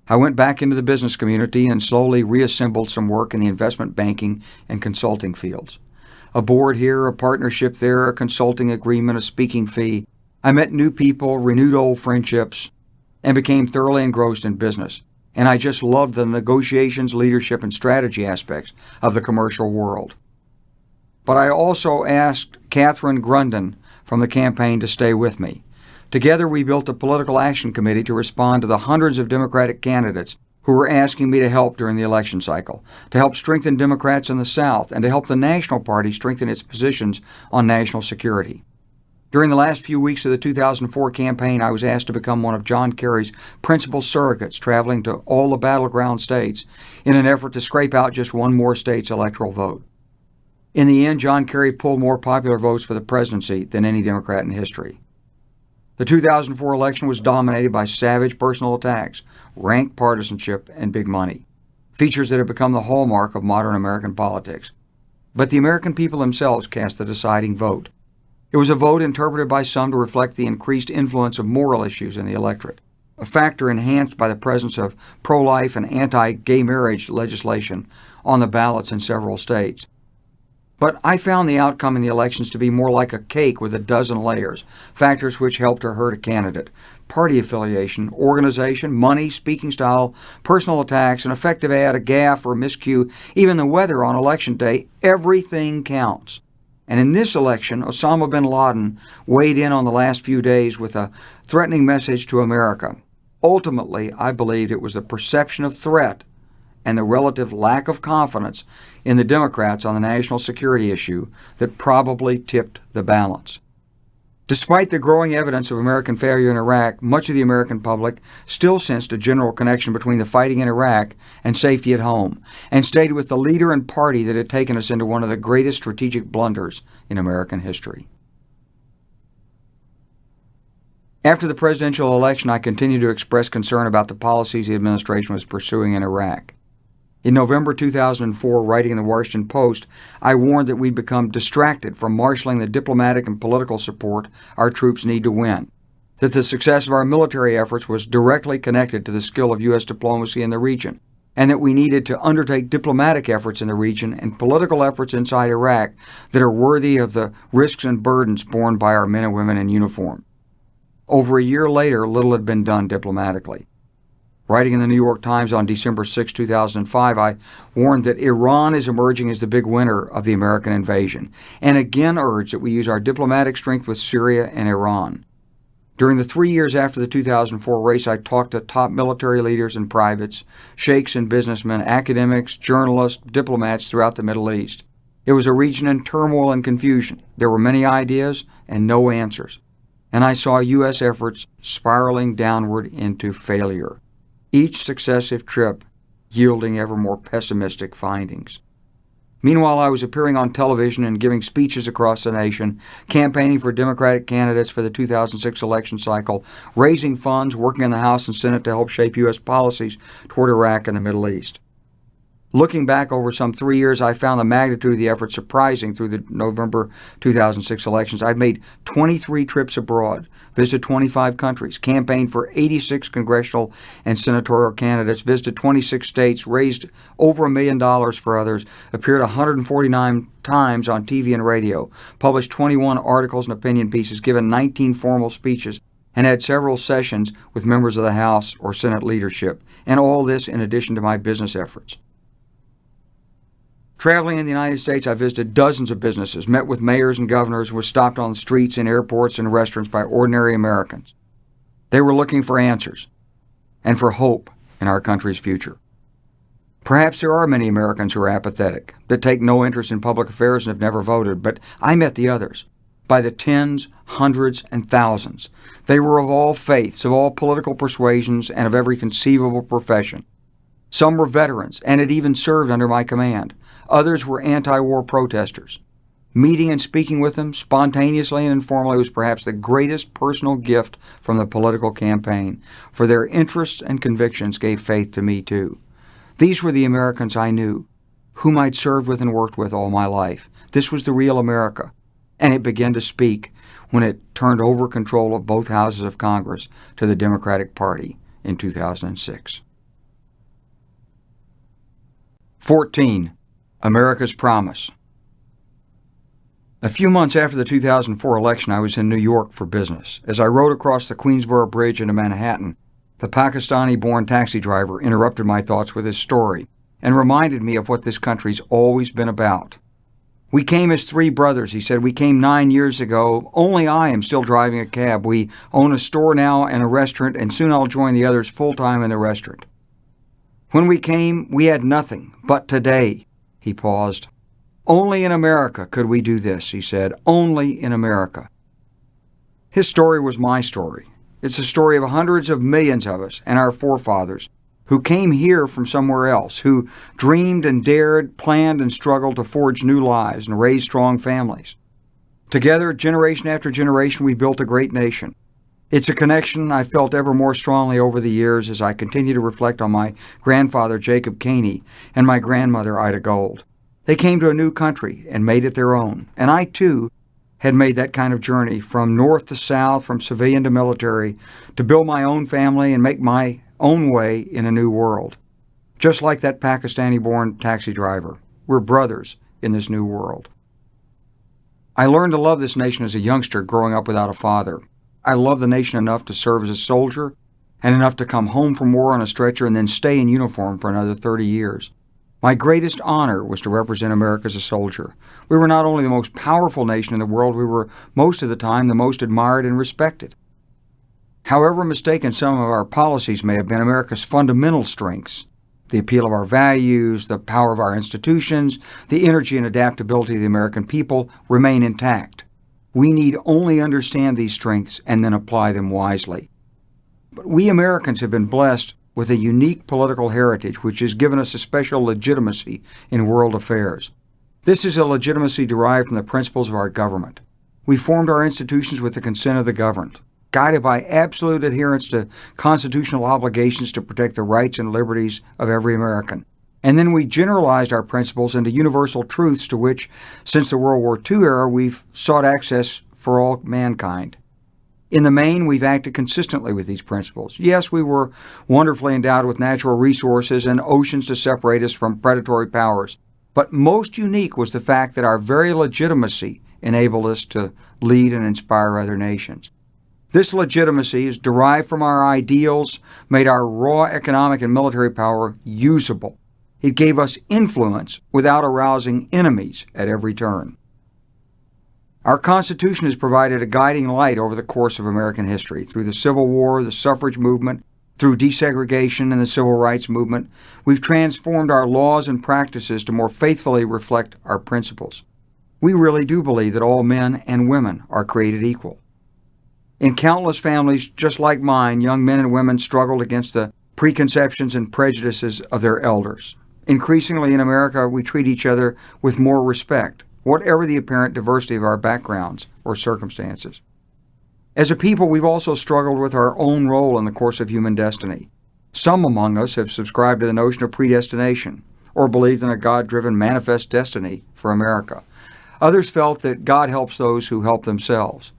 I went back into the business community and slowly reassembled some work in the investment banking and consulting fields. A board here, a partnership there, a consulting agreement, a speaking fee. I met new people, renewed old friendships, and became thoroughly engrossed in business. And I just loved the negotiations, leadership, and strategy aspects of the commercial world. But I also asked Catherine Grunden from the campaign to stay with me. Together, we built a political action committee to respond to the hundreds of Democratic candidates who were asking me to help during the election cycle, to help strengthen Democrats in the South, and to help the National Party strengthen its positions on national security. During the last few weeks of the 2004 campaign, I was asked to become one of John Kerry's principal surrogates, traveling to all the battleground states in an effort to scrape out just one more state's electoral vote. In the end, John Kerry pulled more popular votes for the presidency than any Democrat in history. The 2004 election was dominated by savage personal attacks, rank partisanship, and big money, features that have become the hallmark of modern American politics. But the American people themselves cast the deciding vote. It was a vote interpreted by some to reflect the increased influence of moral issues in the electorate, a factor enhanced by the presence of pro-life and anti-gay marriage legislation on the ballots in several states. But I found the outcome in the elections to be more like a cake with a dozen layers, factors which helped or hurt a candidate: party affiliation, organization, money, speaking style, personal attacks, an effective ad, a gaffe or miscue, even the weather on election day. Everything counts. And in this election, Osama bin Laden weighed in on the last few days with a threatening message to America. Ultimately, I believed it was the perception of threat and the relative lack of confidence in the Democrats on the national security issue that probably tipped the balance. Despite the growing evidence of American failure in Iraq, much of the American public still sensed a general connection between the fighting in Iraq and safety at home, and stayed with the leader and party that had taken us into one of the greatest strategic blunders in American history. After the presidential election, I continued to express concern about the policies the administration was pursuing in Iraq. In November 2004, writing in the Washington Post, I warned that we'd become distracted from marshaling the diplomatic and political support our troops need to win, that the success of our military efforts was directly connected to the skill of U.S. diplomacy in the region, and that we needed to undertake diplomatic efforts in the region and political efforts inside Iraq that are worthy of the risks and burdens borne by our men and women in uniform. Over a year later, little had been done diplomatically. Writing in the New York Times on December 6, 2005, I warned that Iran is emerging as the big winner of the American invasion, and again urged that we use our diplomatic strength with Syria and Iran. During the 3 years after the 2004 race, I talked to top military leaders and privates, sheikhs and businessmen, academics, journalists, diplomats throughout the Middle East. It was a region in turmoil and confusion. There were many ideas and no answers. And I saw U.S. efforts spiraling downward into failure, each successive trip yielding ever more pessimistic findings. Meanwhile, I was appearing on television and giving speeches across the nation, campaigning for Democratic candidates for the 2006 election cycle, raising funds, working in the House and Senate to help shape U.S. policies toward Iraq and the Middle East. Looking back over some 3 years, I found the magnitude of the effort surprising through the November 2006 elections. I'd made 23 trips abroad, visited 25 countries, campaigned for 86 congressional and senatorial candidates, visited 26 states, raised over $1 million for others, appeared 149 times on TV and radio, published 21 articles and opinion pieces, given 19 formal speeches, and had several sessions with members of the House or Senate leadership, and all this in addition to my business efforts. Traveling in the United States, I visited dozens of businesses, met with mayors and governors, and was stopped on the streets, in airports, and restaurants by ordinary Americans. They were looking for answers and for hope in our country's future. Perhaps there are many Americans who are apathetic, that take no interest in public affairs and have never voted, but I met the others. By the tens, hundreds, and thousands. They were of all faiths, of all political persuasions, and of every conceivable profession. Some were veterans and had even served under my command. Others were anti-war protesters. Meeting and speaking with them, spontaneously and informally, was perhaps the greatest personal gift from the political campaign, for their interests and convictions gave faith to me too. These were the Americans I knew, whom I'd served with and worked with all my life. This was the real America, and it began to speak when it turned over control of both houses of Congress to the Democratic Party in 2006. 14. America's Promise. A few months after the 2004 election, I was in New York for business. As I rode across the Queensboro Bridge into Manhattan, the Pakistani-born taxi driver interrupted my thoughts with his story and reminded me of what this country's always been about. "We came as 3 brothers," he said. "We came 9 years ago. Only I am still driving a cab. We own a store now and a restaurant, and soon I'll join the others full-time in the restaurant. When we came, we had nothing. But today," he paused, "only in America could we do this," he said. "Only in America." His story was my story. It's the story of hundreds of millions of us and our forefathers who came here from somewhere else, who dreamed and dared, planned and struggled to forge new lives and raise strong families. Together, generation after generation, we built a great nation. It's a connection I felt ever more strongly over the years as I continue to reflect on my grandfather, Jacob Caney, and my grandmother, Ida Gold. They came to a new country and made it their own, and I, too, had made that kind of journey from north to south, from civilian to military, to build my own family and make my own way in a new world. Just like that Pakistani-born taxi driver, we're brothers in this new world. I learned to love this nation as a youngster growing up without a father. I loved the nation enough to serve as a soldier and enough to come home from war on a stretcher and then stay in uniform for another 30 years. My greatest honor was to represent America as a soldier. We were not only the most powerful nation in the world, we were most of the time the most admired and respected. However mistaken some of our policies may have been, America's fundamental strengths, the appeal of our values, the power of our institutions, the energy and adaptability of the American people remain intact. We need only understand these strengths and then apply them wisely. But we Americans have been blessed with a unique political heritage which has given us a special legitimacy in world affairs. This is a legitimacy derived from the principles of our government. We formed our institutions with the consent of the governed, guided by absolute adherence to constitutional obligations to protect the rights and liberties of every American. And then we generalized our principles into universal truths to which, since the World War II era, we've sought access for all mankind. In the main, we've acted consistently with these principles. Yes, we were wonderfully endowed with natural resources and oceans to separate us from predatory powers. But most unique was the fact that our very legitimacy enabled us to lead and inspire other nations. This legitimacy is derived from our ideals, made our raw economic and military power usable. It gave us influence without arousing enemies at every turn. Our Constitution has provided a guiding light over the course of American history. Through the Civil War, the suffrage movement, through desegregation and the Civil Rights Movement, we've transformed our laws and practices to more faithfully reflect our principles. We really do believe that all men and women are created equal. In countless families just like mine, young men and women struggled against the preconceptions and prejudices of their elders. Increasingly in America, we treat each other with more respect, whatever the apparent diversity of our backgrounds or circumstances. As a people, we've also struggled with our own role in the course of human destiny. Some among us have subscribed to the notion of predestination or believed in a God-driven manifest destiny for America. Others felt that God helps those who help themselves.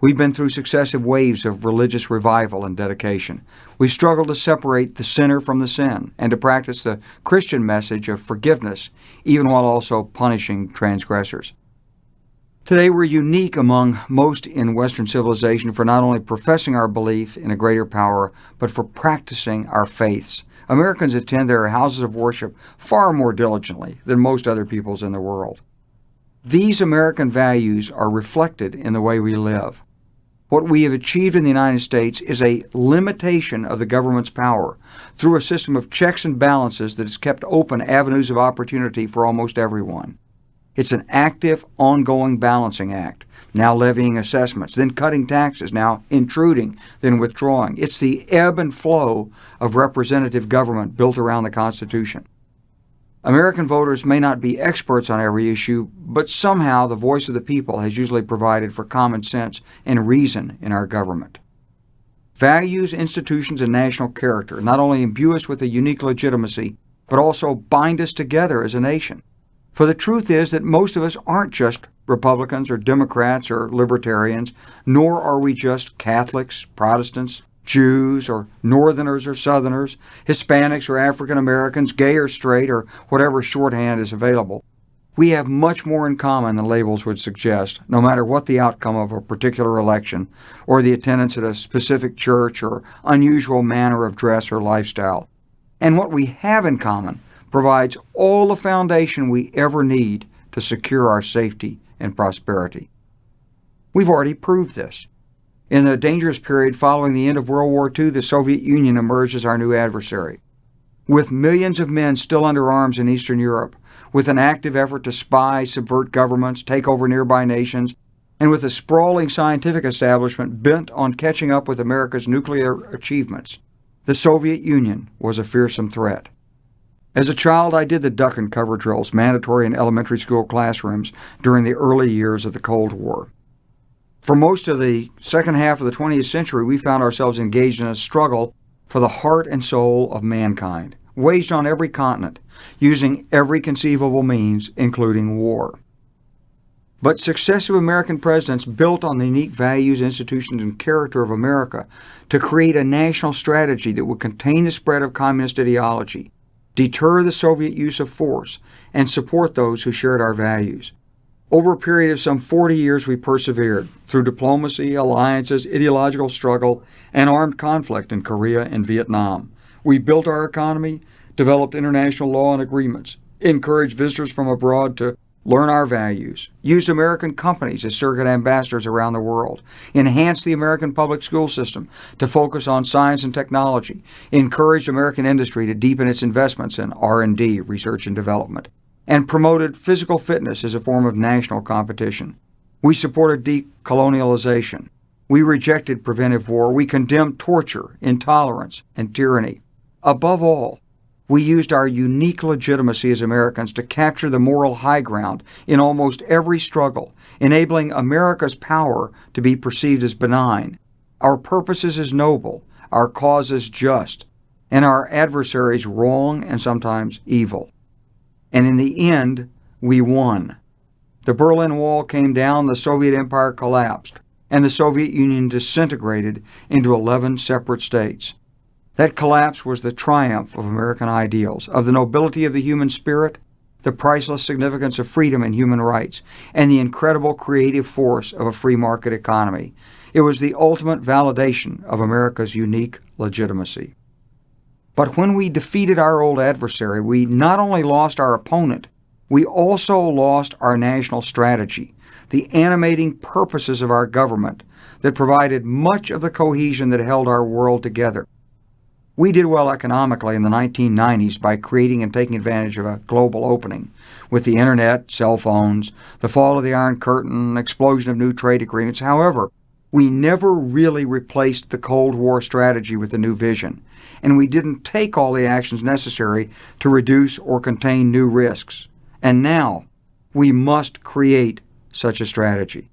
We've been through successive waves of religious revival and dedication. We've struggled to separate the sinner from the sin and to practice the Christian message of forgiveness, even while also punishing transgressors. Today, we're unique among most in Western civilization for not only professing our belief in a greater power, but for practicing our faiths. Americans attend their houses of worship far more diligently than most other peoples in the world. These American values are reflected in the way we live. What we have achieved in the United States is a limitation of the government's power through a system of checks and balances that has kept open avenues of opportunity for almost everyone. It's an active, ongoing balancing act, now levying assessments, then cutting taxes, now intruding, then withdrawing. It's the ebb and flow of representative government built around the Constitution. American voters may not be experts on every issue, but somehow the voice of the people has usually provided for common sense and reason in our government. Values, institutions, and national character not only imbue us with a unique legitimacy, but also bind us together as a nation. For the truth is that most of us aren't just Republicans or Democrats or Libertarians, nor are we just Catholics, Protestants, Jews, or Northerners or Southerners, Hispanics or African Americans, gay or straight, or whatever shorthand is available. We have much more in common than labels would suggest, no matter what the outcome of a particular election, or the attendance at a specific church, or unusual manner of dress or lifestyle. And what we have in common provides all the foundation we ever need to secure our safety and prosperity. We've already proved this. In the dangerous period following the end of World War II, the Soviet Union emerged as our new adversary. With millions of men still under arms in Eastern Europe, with an active effort to spy, subvert governments, take over nearby nations, and with a sprawling scientific establishment bent on catching up with America's nuclear achievements, the Soviet Union was a fearsome threat. As a child, I did the duck and cover drills mandatory in elementary school classrooms during the early years of the Cold War. For most of the second half of the 20th century, we found ourselves engaged in a struggle for the heart and soul of mankind, waged on every continent, using every conceivable means, including war. But successive American presidents built on the unique values, institutions, and character of America to create a national strategy that would contain the spread of communist ideology, deter the Soviet use of force, and support those who shared our values. Over a period of some 40 years, we persevered through diplomacy, alliances, ideological struggle, and armed conflict in Korea and Vietnam. We built our economy, developed international law and agreements, encouraged visitors from abroad to learn our values, used American companies as surrogate ambassadors around the world, enhanced the American public school system to focus on science and technology, encouraged American industry to deepen its investments in R&D, research and development, and promoted physical fitness as a form of national competition. We supported decolonialization. We rejected preventive war. We condemned torture, intolerance, and tyranny. Above all, we used our unique legitimacy as Americans to capture the moral high ground in almost every struggle, enabling America's power to be perceived as benign, our purposes as noble, our causes just, and our adversaries wrong and sometimes evil. And in the end, we won. The Berlin Wall came down, the Soviet Empire collapsed, and the Soviet Union disintegrated into 11 separate states. That collapse was the triumph of American ideals, of the nobility of the human spirit, the priceless significance of freedom and human rights, and the incredible creative force of a free market economy. It was the ultimate validation of America's unique legitimacy. But when we defeated our old adversary, we not only lost our opponent, we also lost our national strategy, the animating purposes of our government that provided much of the cohesion that held our world together. We did well economically in the 1990s by creating and taking advantage of a global opening with the internet, cell phones, the fall of the Iron Curtain, explosion of new trade agreements. However, we never really replaced the Cold War strategy with a new vision, and we didn't take all the actions necessary to reduce or contain new risks. And now, we must create such a strategy.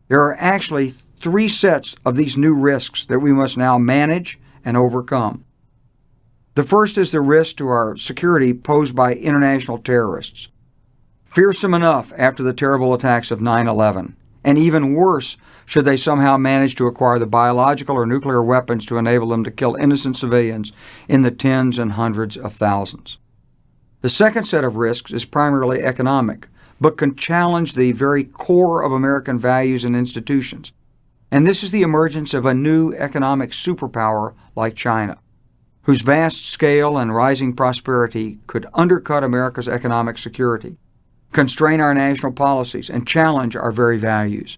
There are actually 3 sets of these new risks that we must now manage and overcome. The first is the risk to our security posed by international terrorists. Fearsome enough after the terrible attacks of 9/11, and even worse should they somehow manage to acquire the biological or nuclear weapons to enable them to kill innocent civilians in the tens and hundreds of thousands. The second set of risks is primarily economic, but can challenge the very core of American values and institutions. And this is the emergence of a new economic superpower like China, whose vast scale and rising prosperity could undercut America's economic security, constrain our national policies, and challenge our very values.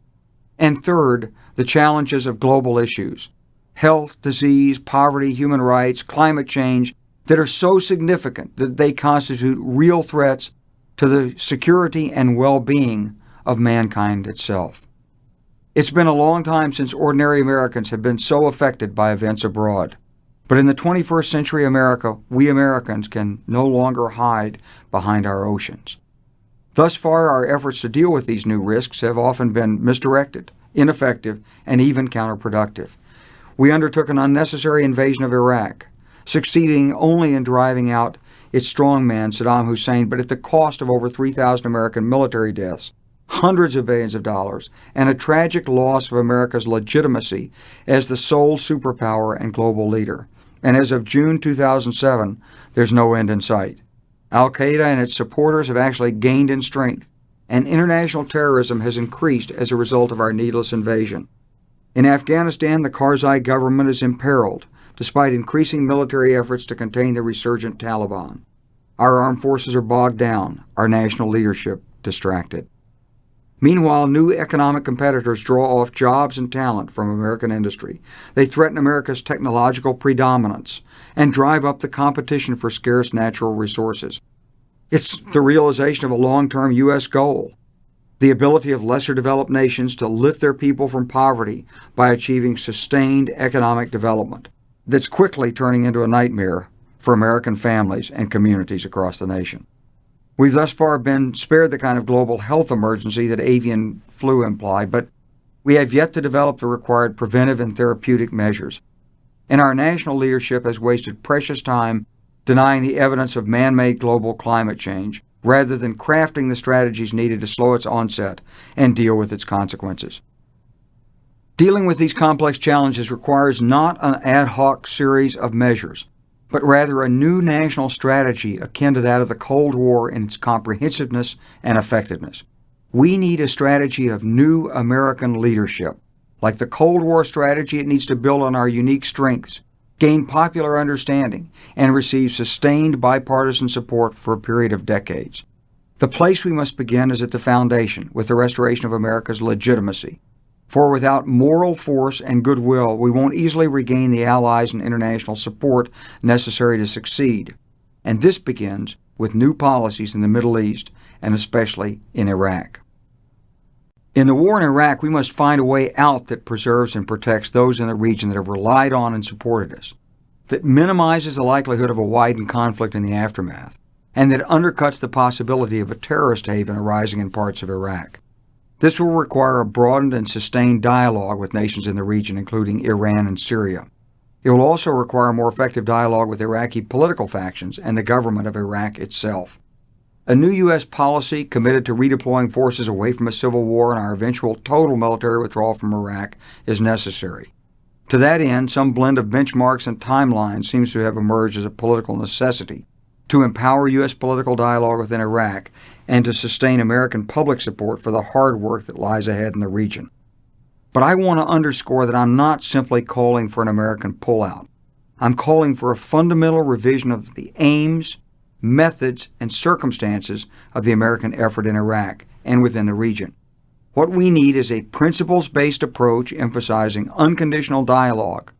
And third, the challenges of global issues, health, disease, poverty, human rights, climate change, that are so significant that they constitute real threats to the security and well-being of mankind itself. It's been a long time since ordinary Americans have been so affected by events abroad. But in the 21st century America, we Americans can no longer hide behind our oceans. Thus far, our efforts to deal with these new risks have often been misdirected, ineffective, and even counterproductive. We undertook an unnecessary invasion of Iraq, succeeding only in driving out its strongman, Saddam Hussein, but at the cost of over 3,000 American military deaths, hundreds of billions of dollars, and a tragic loss of America's legitimacy as the sole superpower and global leader. And as of June 2007, there's no end in sight. Al-Qaeda and its supporters have actually gained in strength, and international terrorism has increased as a result of our needless invasion. In Afghanistan, the Karzai government is imperiled, despite increasing military efforts to contain the resurgent Taliban. Our armed forces are bogged down, our national leadership distracted. Meanwhile, new economic competitors draw off jobs and talent from American industry. They threaten America's technological predominance and drive up the competition for scarce natural resources. It's the realization of a long-term U.S. goal. the ability of lesser developed nations to lift their people from poverty by achieving sustained economic development that's quickly turning into a nightmare for American families and communities across the nation. We've thus far been spared the kind of global health emergency that avian flu implied, but we have yet to develop the required preventive and therapeutic measures. And our national leadership has wasted precious time denying the evidence of man-made global climate change, rather than crafting the strategies needed to slow its onset and deal with its consequences. Dealing with these complex challenges requires not an ad hoc series of measures, but rather a new national strategy akin to that of the Cold War in its comprehensiveness and effectiveness. We need a strategy of new American leadership. Like the Cold War strategy, it needs to build on our unique strengths, gain popular understanding, and receive sustained bipartisan support for a period of decades. The place we must begin is at the foundation, with the restoration of America's legitimacy. For without moral force and goodwill, we won't easily regain the allies and international support necessary to succeed. And this begins with new policies in the Middle East, and especially in Iraq. In the war in Iraq, we must find a way out that preserves and protects those in the region that have relied on and supported us, that minimizes the likelihood of a widened conflict in the aftermath, and that undercuts the possibility of a terrorist haven arising in parts of Iraq. This will require a broadened and sustained dialogue with nations in the region, including Iran and Syria. It will also require more effective dialogue with Iraqi political factions and the government of Iraq itself. A new U.S. policy committed to redeploying forces away from a civil war and our eventual total military withdrawal from Iraq is necessary. To that end, some blend of benchmarks and timelines seems to have emerged as a political necessity to empower U.S. political dialogue within Iraq and to sustain American public support for the hard work that lies ahead in the region. But I want to underscore that I'm not simply calling for an American pullout. I'm calling for a fundamental revision of the aims, methods, and circumstances of the American effort in Iraq and within the region. What we need is a principles-based approach emphasizing unconditional dialogue,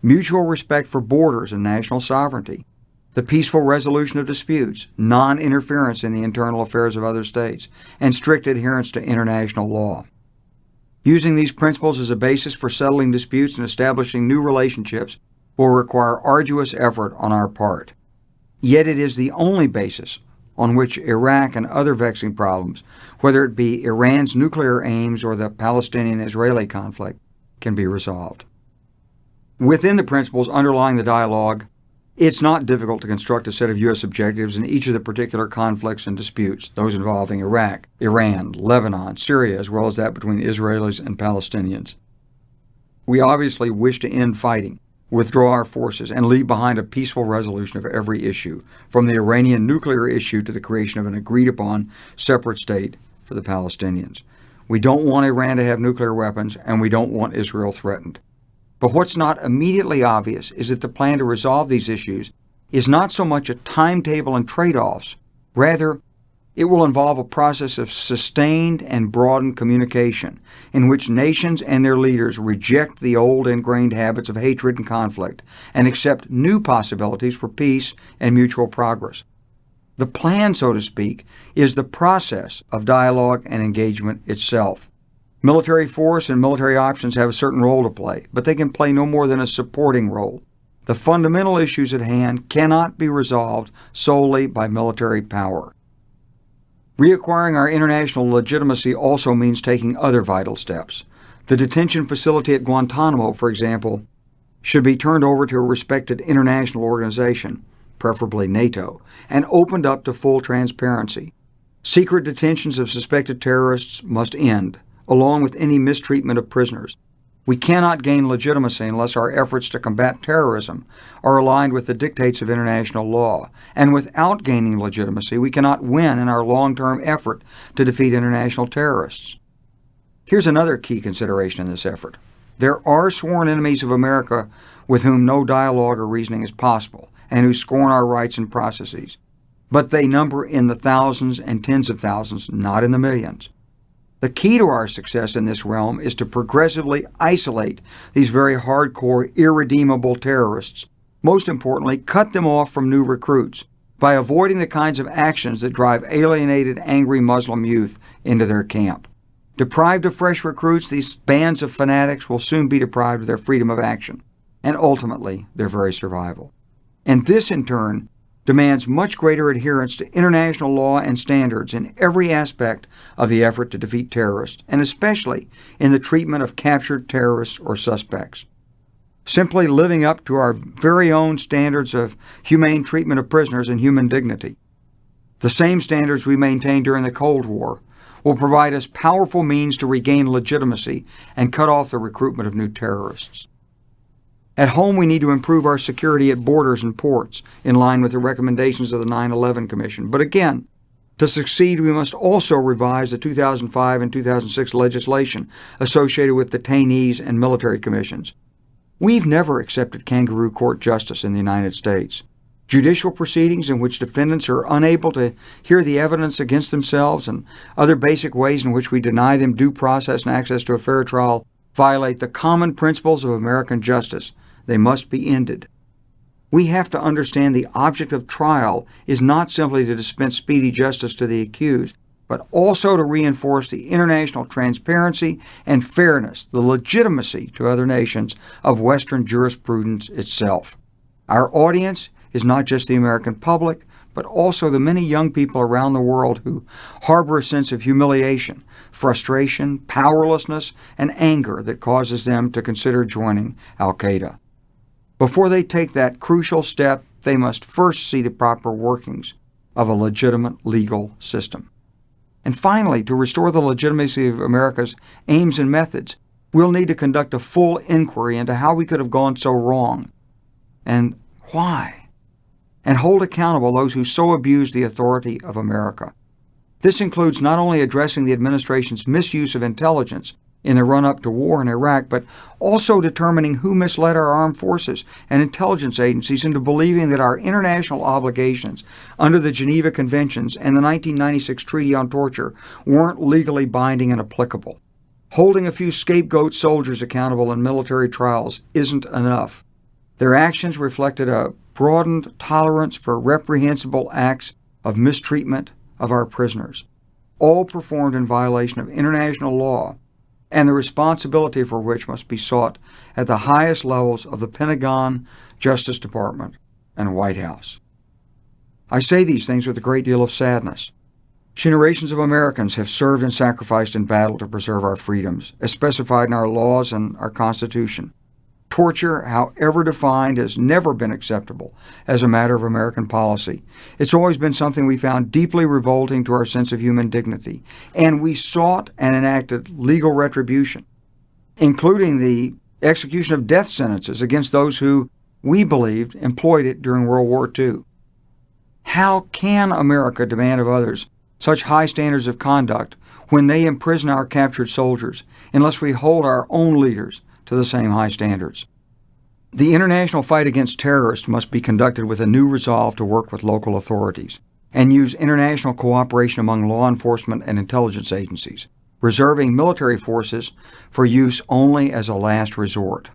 mutual respect for borders and national sovereignty, the peaceful resolution of disputes, non-interference in the internal affairs of other states, and strict adherence to international law. Using these principles as a basis for settling disputes and establishing new relationships will require arduous effort on our part. Yet it is the only basis on which Iraq and other vexing problems, whether it be Iran's nuclear aims or the Palestinian-Israeli conflict, can be resolved. Within the principles underlying the dialogue, it's not difficult to construct a set of U.S. objectives in each of the particular conflicts and disputes, those involving Iraq, Iran, Lebanon, Syria, as well as that between Israelis and Palestinians. We obviously wish to end fighting, withdraw our forces, and leave behind a peaceful resolution of every issue, from the Iranian nuclear issue to the creation of an agreed-upon separate state for the Palestinians. We don't want Iran to have nuclear weapons, and we don't want Israel threatened. But what's not immediately obvious is that the plan to resolve these issues is not so much a timetable and trade-offs. Rather, it will involve a process of sustained and broadened communication in which nations and their leaders reject the old ingrained habits of hatred and conflict and accept new possibilities for peace and mutual progress. The plan, so to speak, is the process of dialogue and engagement itself. Military force and military options have a certain role to play, but they can play no more than a supporting role. The fundamental issues at hand cannot be resolved solely by military power. Reacquiring our international legitimacy also means taking other vital steps. The detention facility at Guantanamo, for example, should be turned over to a respected international organization, preferably NATO, and opened up to full transparency. Secret detentions of suspected terrorists must end, along with any mistreatment of prisoners. We cannot gain legitimacy unless our efforts to combat terrorism are aligned with the dictates of international law. And without gaining legitimacy, we cannot win in our long-term effort to defeat international terrorists. Here's another key consideration in this effort. There are sworn enemies of America with whom no dialogue or reasoning is possible, and who scorn our rights and processes. But they number in the thousands and tens of thousands, not in the millions. The key to our success in this realm is to progressively isolate these very hardcore, irredeemable terrorists. Most importantly, cut them off from new recruits. by avoiding the kinds of actions that drive alienated, angry Muslim youth into their camp. Deprived of fresh recruits, these bands of fanatics will soon be deprived of their freedom of action, and ultimately their very survival. And this, in turn, demands much greater adherence to international law and standards in every aspect of the effort to defeat terrorists, and especially in the treatment of captured terrorists or suspects. Simply living up to our very own standards of humane treatment of prisoners and human dignity, the same standards we maintained during the Cold War, will provide us powerful means to regain legitimacy and cut off the recruitment of new terrorists. At home, we need to improve our security at borders and ports, in line with the recommendations of the 9/11 Commission. But again, to succeed, we must also revise the 2005 and 2006 legislation associated with detainees and military commissions. We've never accepted kangaroo court justice in the United States. Judicial proceedings in which defendants are unable to hear the evidence against themselves and other basic ways in which we deny them due process and access to a fair trial violate the common principles of American justice. They must be ended. We have to understand the object of trial is not simply to dispense speedy justice to the accused, but also to reinforce the international transparency and fairness, the legitimacy to other nations of Western jurisprudence itself. Our audience is not just the American public, but also the many young people around the world who harbor a sense of humiliation, frustration, powerlessness, and anger that causes them to consider joining Al-Qaeda. Before they take that crucial step, they must first see the proper workings of a legitimate legal system. And finally, to restore the legitimacy of America's aims and methods, we'll need to conduct a full inquiry into how we could have gone so wrong and why, and hold accountable those who so abuse the authority of America. This includes not only addressing the administration's misuse of intelligence in the run-up to war in Iraq, but also determining who misled our armed forces and intelligence agencies into believing that our international obligations under the Geneva Conventions and the 1996 Treaty on Torture weren't legally binding and applicable. Holding a few scapegoat soldiers accountable in military trials isn't enough. Their actions reflected a broadened tolerance for reprehensible acts of mistreatment of our prisoners, all performed in violation of international law, and the responsibility for which must be sought at the highest levels of the Pentagon, Justice Department, and White House. I say these things with a great deal of sadness. Generations of Americans have served and sacrificed in battle to preserve our freedoms, as specified in our laws and our Constitution. Torture, however defined, has never been acceptable as a matter of American policy. It's always been something we found deeply revolting to our sense of human dignity, and we sought and enacted legal retribution, including the execution of death sentences against those who, we believed, employed it during World War II. How can America demand of others such high standards of conduct when they imprison our captured soldiers, unless we hold our own leaders to the same high standards? The international fight against terrorists must be conducted with a new resolve to work with local authorities and use international cooperation among law enforcement and intelligence agencies, reserving military forces for use only as a last resort.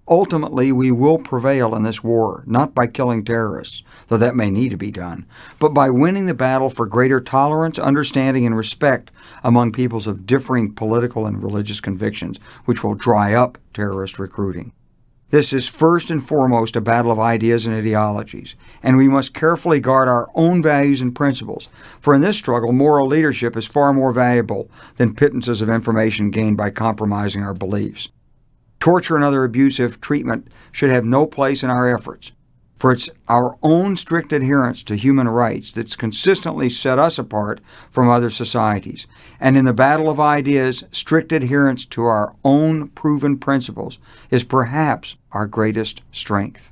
Ultimately, we will prevail in this war, not by killing terrorists, though that may need to be done, but by winning the battle for greater tolerance, understanding, and respect among peoples of differing political and religious convictions, which will dry up terrorist recruiting. This is first and foremost a battle of ideas and ideologies, and we must carefully guard our own values and principles, for in this struggle, moral leadership is far more valuable than pittances of information gained by compromising our beliefs. Torture and other abusive treatment should have no place in our efforts, for it's our own strict adherence to human rights that's consistently set us apart from other societies. And in the battle of ideas, strict adherence to our own proven principles is perhaps our greatest strength.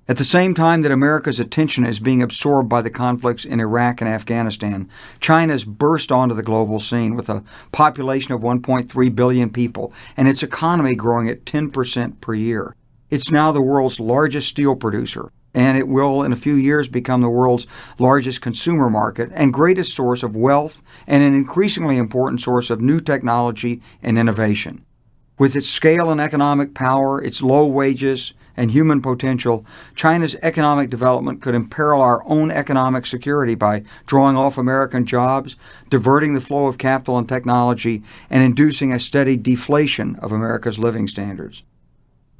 At the same time that America's attention is being absorbed by the conflicts in Iraq and Afghanistan, China's burst onto the global scene with a population of 1.3 billion people and its economy growing at 10% per year. It's now the world's largest steel producer, and it will in a few years become the world's largest consumer market and greatest source of wealth and an increasingly important source of new technology and innovation. With its scale and economic power, its low wages, and human potential, China's economic development could imperil our own economic security by drawing off American jobs, diverting the flow of capital and technology, and inducing a steady deflation of America's living standards.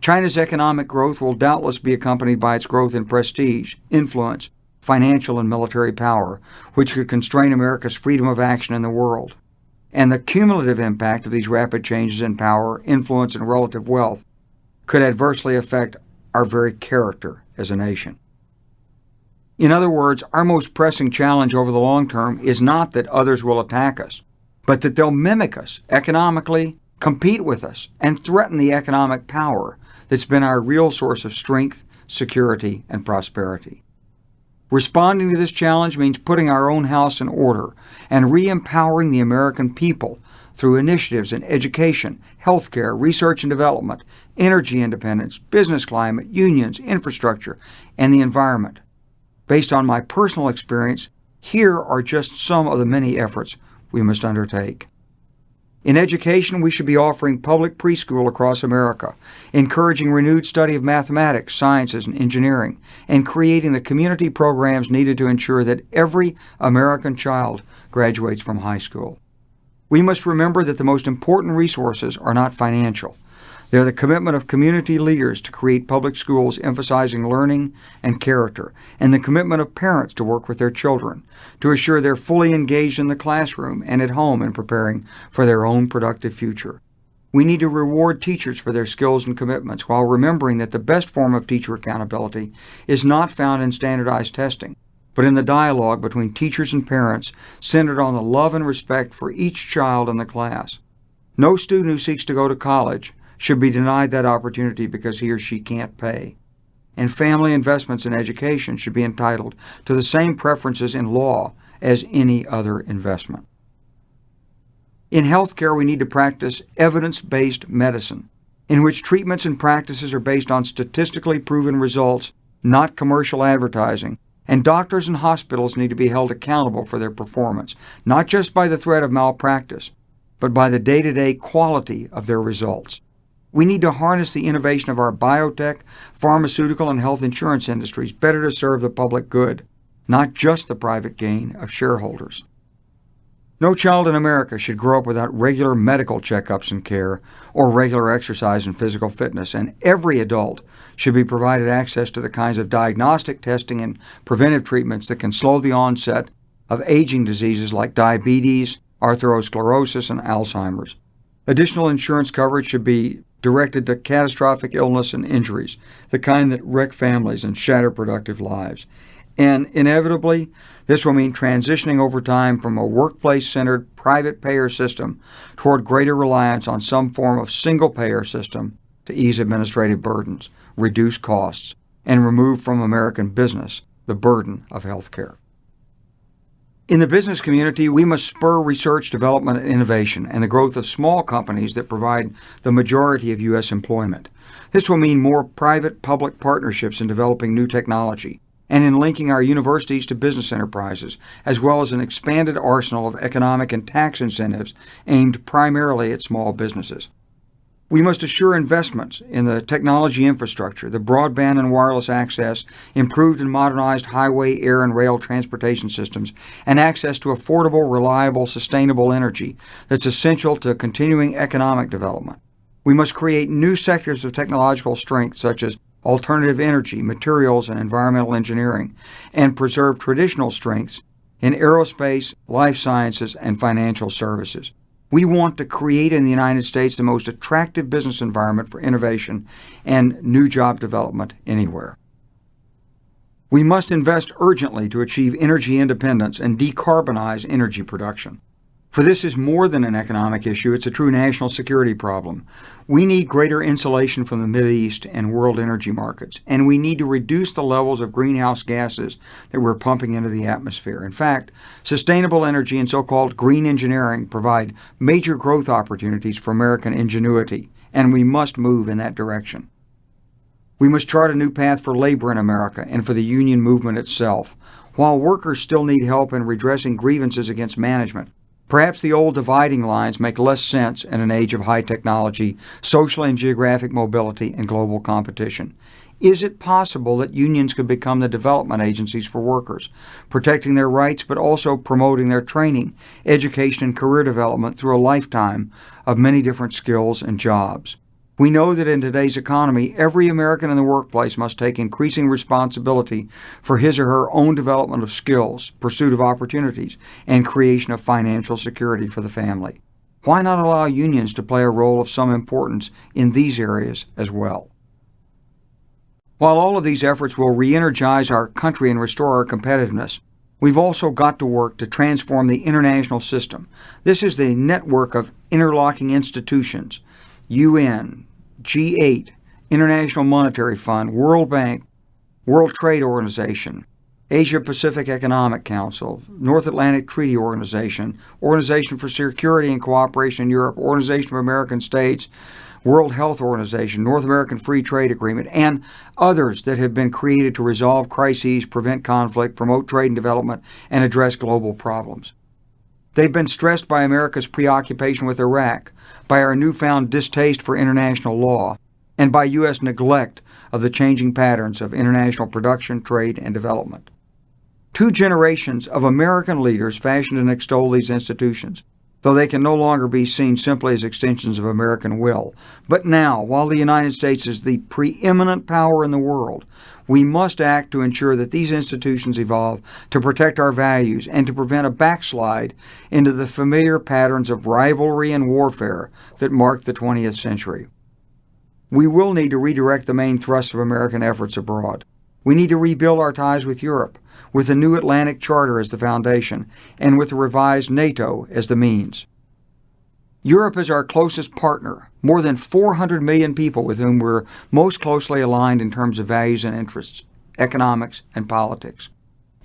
China's economic growth will doubtless be accompanied by its growth in prestige, influence, financial and military power, which could constrain America's freedom of action in the world. And the cumulative impact of these rapid changes in power, influence, and relative wealth could adversely affect our very character as a nation. In other words, our most pressing challenge over the long term is not that others will attack us, but that they'll mimic us economically, compete with us, and threaten the economic power that's been our real source of strength, security, and prosperity. Responding to this challenge means putting our own house in order and re-empowering the American people through initiatives in education, healthcare, research and development, energy independence, business climate, unions, infrastructure, and the environment. Based on my personal experience, here are just some of the many efforts we must undertake. In education, we should be offering public preschool across America, encouraging renewed study of mathematics, sciences, and engineering, and creating the community programs needed to ensure that every American child graduates from high school. We must remember that the most important resources are not financial. They're the commitment of community leaders to create public schools emphasizing learning and character, and the commitment of parents to work with their children, to assure they're fully engaged in the classroom and at home in preparing for their own productive future. We need to reward teachers for their skills and commitments while remembering that the best form of teacher accountability is not found in standardized testing, but in the dialogue between teachers and parents centered on the love and respect for each child in the class. No student who seeks to go to college should be denied that opportunity because he or she can't pay. And family investments in education should be entitled to the same preferences in law as any other investment. In healthcare, we need to practice evidence-based medicine, in which treatments and practices are based on statistically proven results, not commercial advertising, and doctors and hospitals need to be held accountable for their performance, not just by the threat of malpractice, but by the day-to-day quality of their results. We need to harness the innovation of our biotech, pharmaceutical, and health insurance industries better to serve the public good, not just the private gain of shareholders. No child in America should grow up without regular medical checkups and care or regular exercise and physical fitness, and every adult should be provided access to the kinds of diagnostic testing and preventive treatments that can slow the onset of aging diseases like diabetes, atherosclerosis, and Alzheimer's. Additional insurance coverage should be directed to catastrophic illness and injuries, the kind that wreck families and shatter productive lives. And inevitably, this will mean transitioning over time from a workplace-centered private payer system toward greater reliance on some form of single-payer system to ease administrative burdens, reduce costs, and remove from American business the burden of health care. In the business community, we must spur research, development, and innovation, and the growth of small companies that provide the majority of U.S. employment. This will mean more private-public partnerships in developing new technology and in linking our universities to business enterprises, as well as an expanded arsenal of economic and tax incentives aimed primarily at small businesses. We must assure investments in the technology infrastructure, the broadband and wireless access, improved and modernized highway, air, and rail transportation systems, and access to affordable, reliable, sustainable energy that's essential to continuing economic development. We must create new sectors of technological strength such as alternative energy, materials, and environmental engineering, and preserve traditional strengths in aerospace, life sciences, and financial services. We want to create in the United States the most attractive business environment for innovation and new job development anywhere. We must invest urgently to achieve energy independence and decarbonize energy production. For this is more than an economic issue, it's a true national security problem. We need greater insulation from the Mideast and world energy markets, and we need to reduce the levels of greenhouse gases that we're pumping into the atmosphere. In fact, sustainable energy and so-called green engineering provide major growth opportunities for American ingenuity, and we must move in that direction. We must chart a new path for labor in America and for the union movement itself. While workers still need help in redressing grievances against management, Perhaps the old dividing lines make less sense in an age of high technology, social and geographic mobility, and global competition. Is it possible that unions could become the development agencies for workers, protecting their rights but also promoting their training, education, and career development through a lifetime of many different skills and jobs? We know that in today's economy, every American in the workplace must take increasing responsibility for his or her own development of skills, pursuit of opportunities, and creation of financial security for the family. Why not allow unions to play a role of some importance in these areas as well? While all of these efforts will re-energize our country and restore our competitiveness, we've also got to work to transform the international system. This is the network of interlocking institutions: UN, G8, International Monetary Fund, World Bank, World Trade Organization, Asia-Pacific Economic Council, North Atlantic Treaty Organization, Organization for Security and Cooperation in Europe, Organization of American States, World Health Organization, North American Free Trade Agreement, and others that have been created to resolve crises, prevent conflict, promote trade and development, and address global problems. They've been stressed by America's preoccupation with Iraq, by our newfound distaste for international law, and by U.S. neglect of the changing patterns of international production, trade, and development. 2 generations of American leaders fashioned and extol these institutions, though they can no longer be seen simply as extensions of American will. But now, while the United States is the preeminent power in the world, we must act to ensure that these institutions evolve to protect our values and to prevent a backslide into the familiar patterns of rivalry and warfare that marked the 20th century. We will need to redirect the main thrust of American efforts abroad. We need to rebuild our ties with Europe, with the new Atlantic Charter as the foundation, and with the revised NATO as the means. Europe is our closest partner, more than 400 million people with whom we're most closely aligned in terms of values and interests, economics, and politics.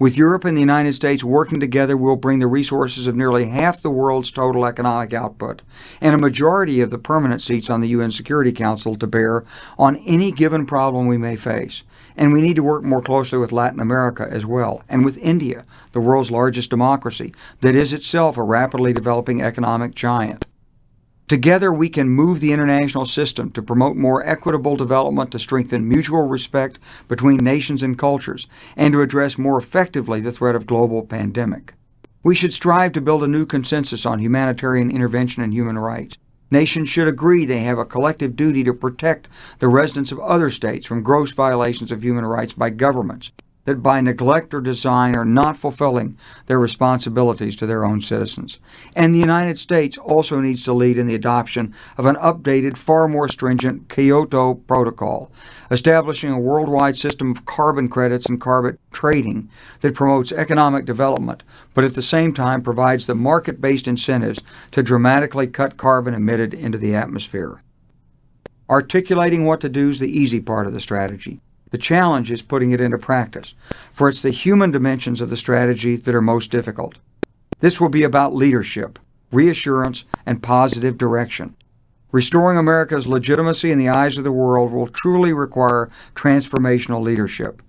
With Europe and the United States working together, we'll bring the resources of nearly half the world's total economic output and a majority of the permanent seats on the UN Security Council to bear on any given problem we may face. And we need to work more closely with Latin America as well, and with India, the world's largest democracy, that is itself a rapidly developing economic giant. Together, we can move the international system to promote more equitable development, to strengthen mutual respect between nations and cultures, and to address more effectively the threat of global pandemic. We should strive to build a new consensus on humanitarian intervention and human rights. Nations should agree they have a collective duty to protect the residents of other states from gross violations of human rights by governments that by neglect or design are not fulfilling their responsibilities to their own citizens. And the United States also needs to lead in the adoption of an updated, far more stringent Kyoto Protocol, establishing a worldwide system of carbon credits and carbon trading that promotes economic development, but at the same time provides the market-based incentives to dramatically cut carbon emitted into the atmosphere. Articulating what to do is the easy part of the strategy. The challenge is putting it into practice, for it's the human dimensions of the strategy that are most difficult. This will be about leadership, reassurance, and positive direction. Restoring America's legitimacy in the eyes of the world will truly require transformational leadership.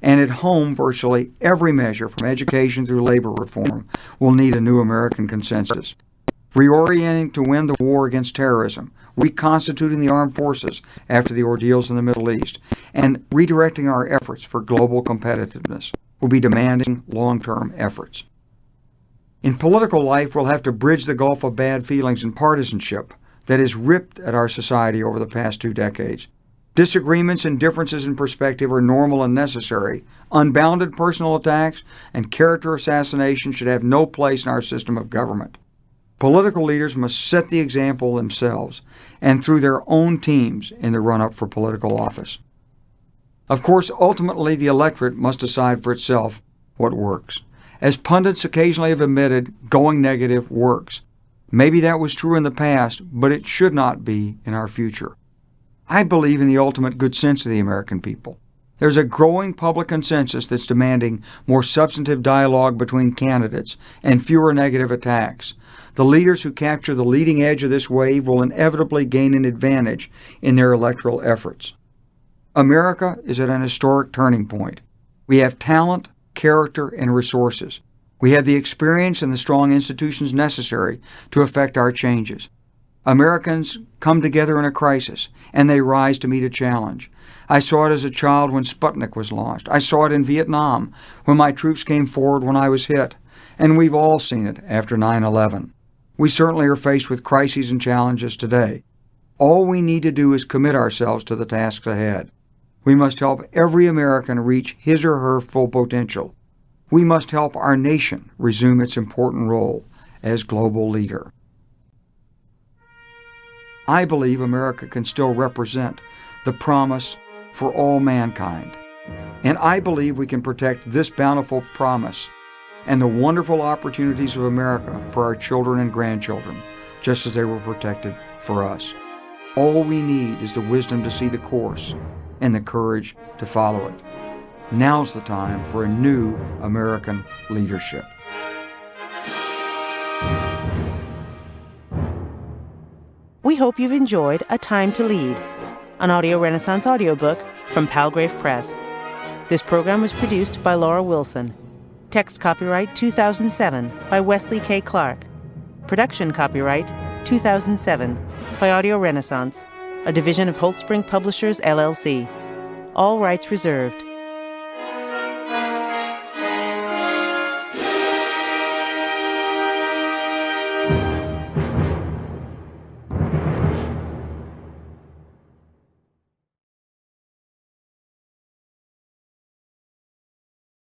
And at home, virtually every measure, from education through labor reform, will need a new American consensus. Reorienting to win the war against terrorism, reconstituting the armed forces after the ordeals in the Middle East, and redirecting our efforts for global competitiveness will be demanding long-term efforts. In political life, we'll have to bridge the gulf of bad feelings and partisanship that has ripped at our society over the past 2 decades. Disagreements and differences in perspective are normal and necessary. Unbounded personal attacks and character assassination should have no place in our system of government. Political leaders must set the example themselves and through their own teams in the run-up for political office. Of course, ultimately, the electorate must decide for itself what works. As pundits occasionally have admitted, going negative works. Maybe that was true in the past, but it should not be in our future. I believe in the ultimate good sense of the American people. There's a growing public consensus that's demanding more substantive dialogue between candidates and fewer negative attacks. The leaders who capture the leading edge of this wave will inevitably gain an advantage in their electoral efforts. America is at an historic turning point. We have talent, character, and resources. We have the experience and the strong institutions necessary to effect our changes. Americans come together in a crisis, and they rise to meet a challenge. I saw it as a child when Sputnik was launched. I saw it in Vietnam when my troops came forward when I was hit. And we've all seen it after 9/11. We certainly are faced with crises and challenges today. All we need to do is commit ourselves to the tasks ahead. We must help every American reach his or her full potential. We must help our nation resume its important role as global leader. I believe America can still represent the promise for all mankind. And I believe we can protect this bountiful promise and the wonderful opportunities of America for our children and grandchildren, just as they were protected for us. All we need is the wisdom to see the course and the courage to follow it. Now's the time for a new American leadership. We hope you've enjoyed A Time to Lead, an Audio Renaissance audiobook from Palgrave Press. This program was produced by Laura Wilson. Text copyright 2007 by Wesley K. Clark. Production copyright 2007 by Audio Renaissance, a division of Holt Spring Publishers, LLC. All rights reserved.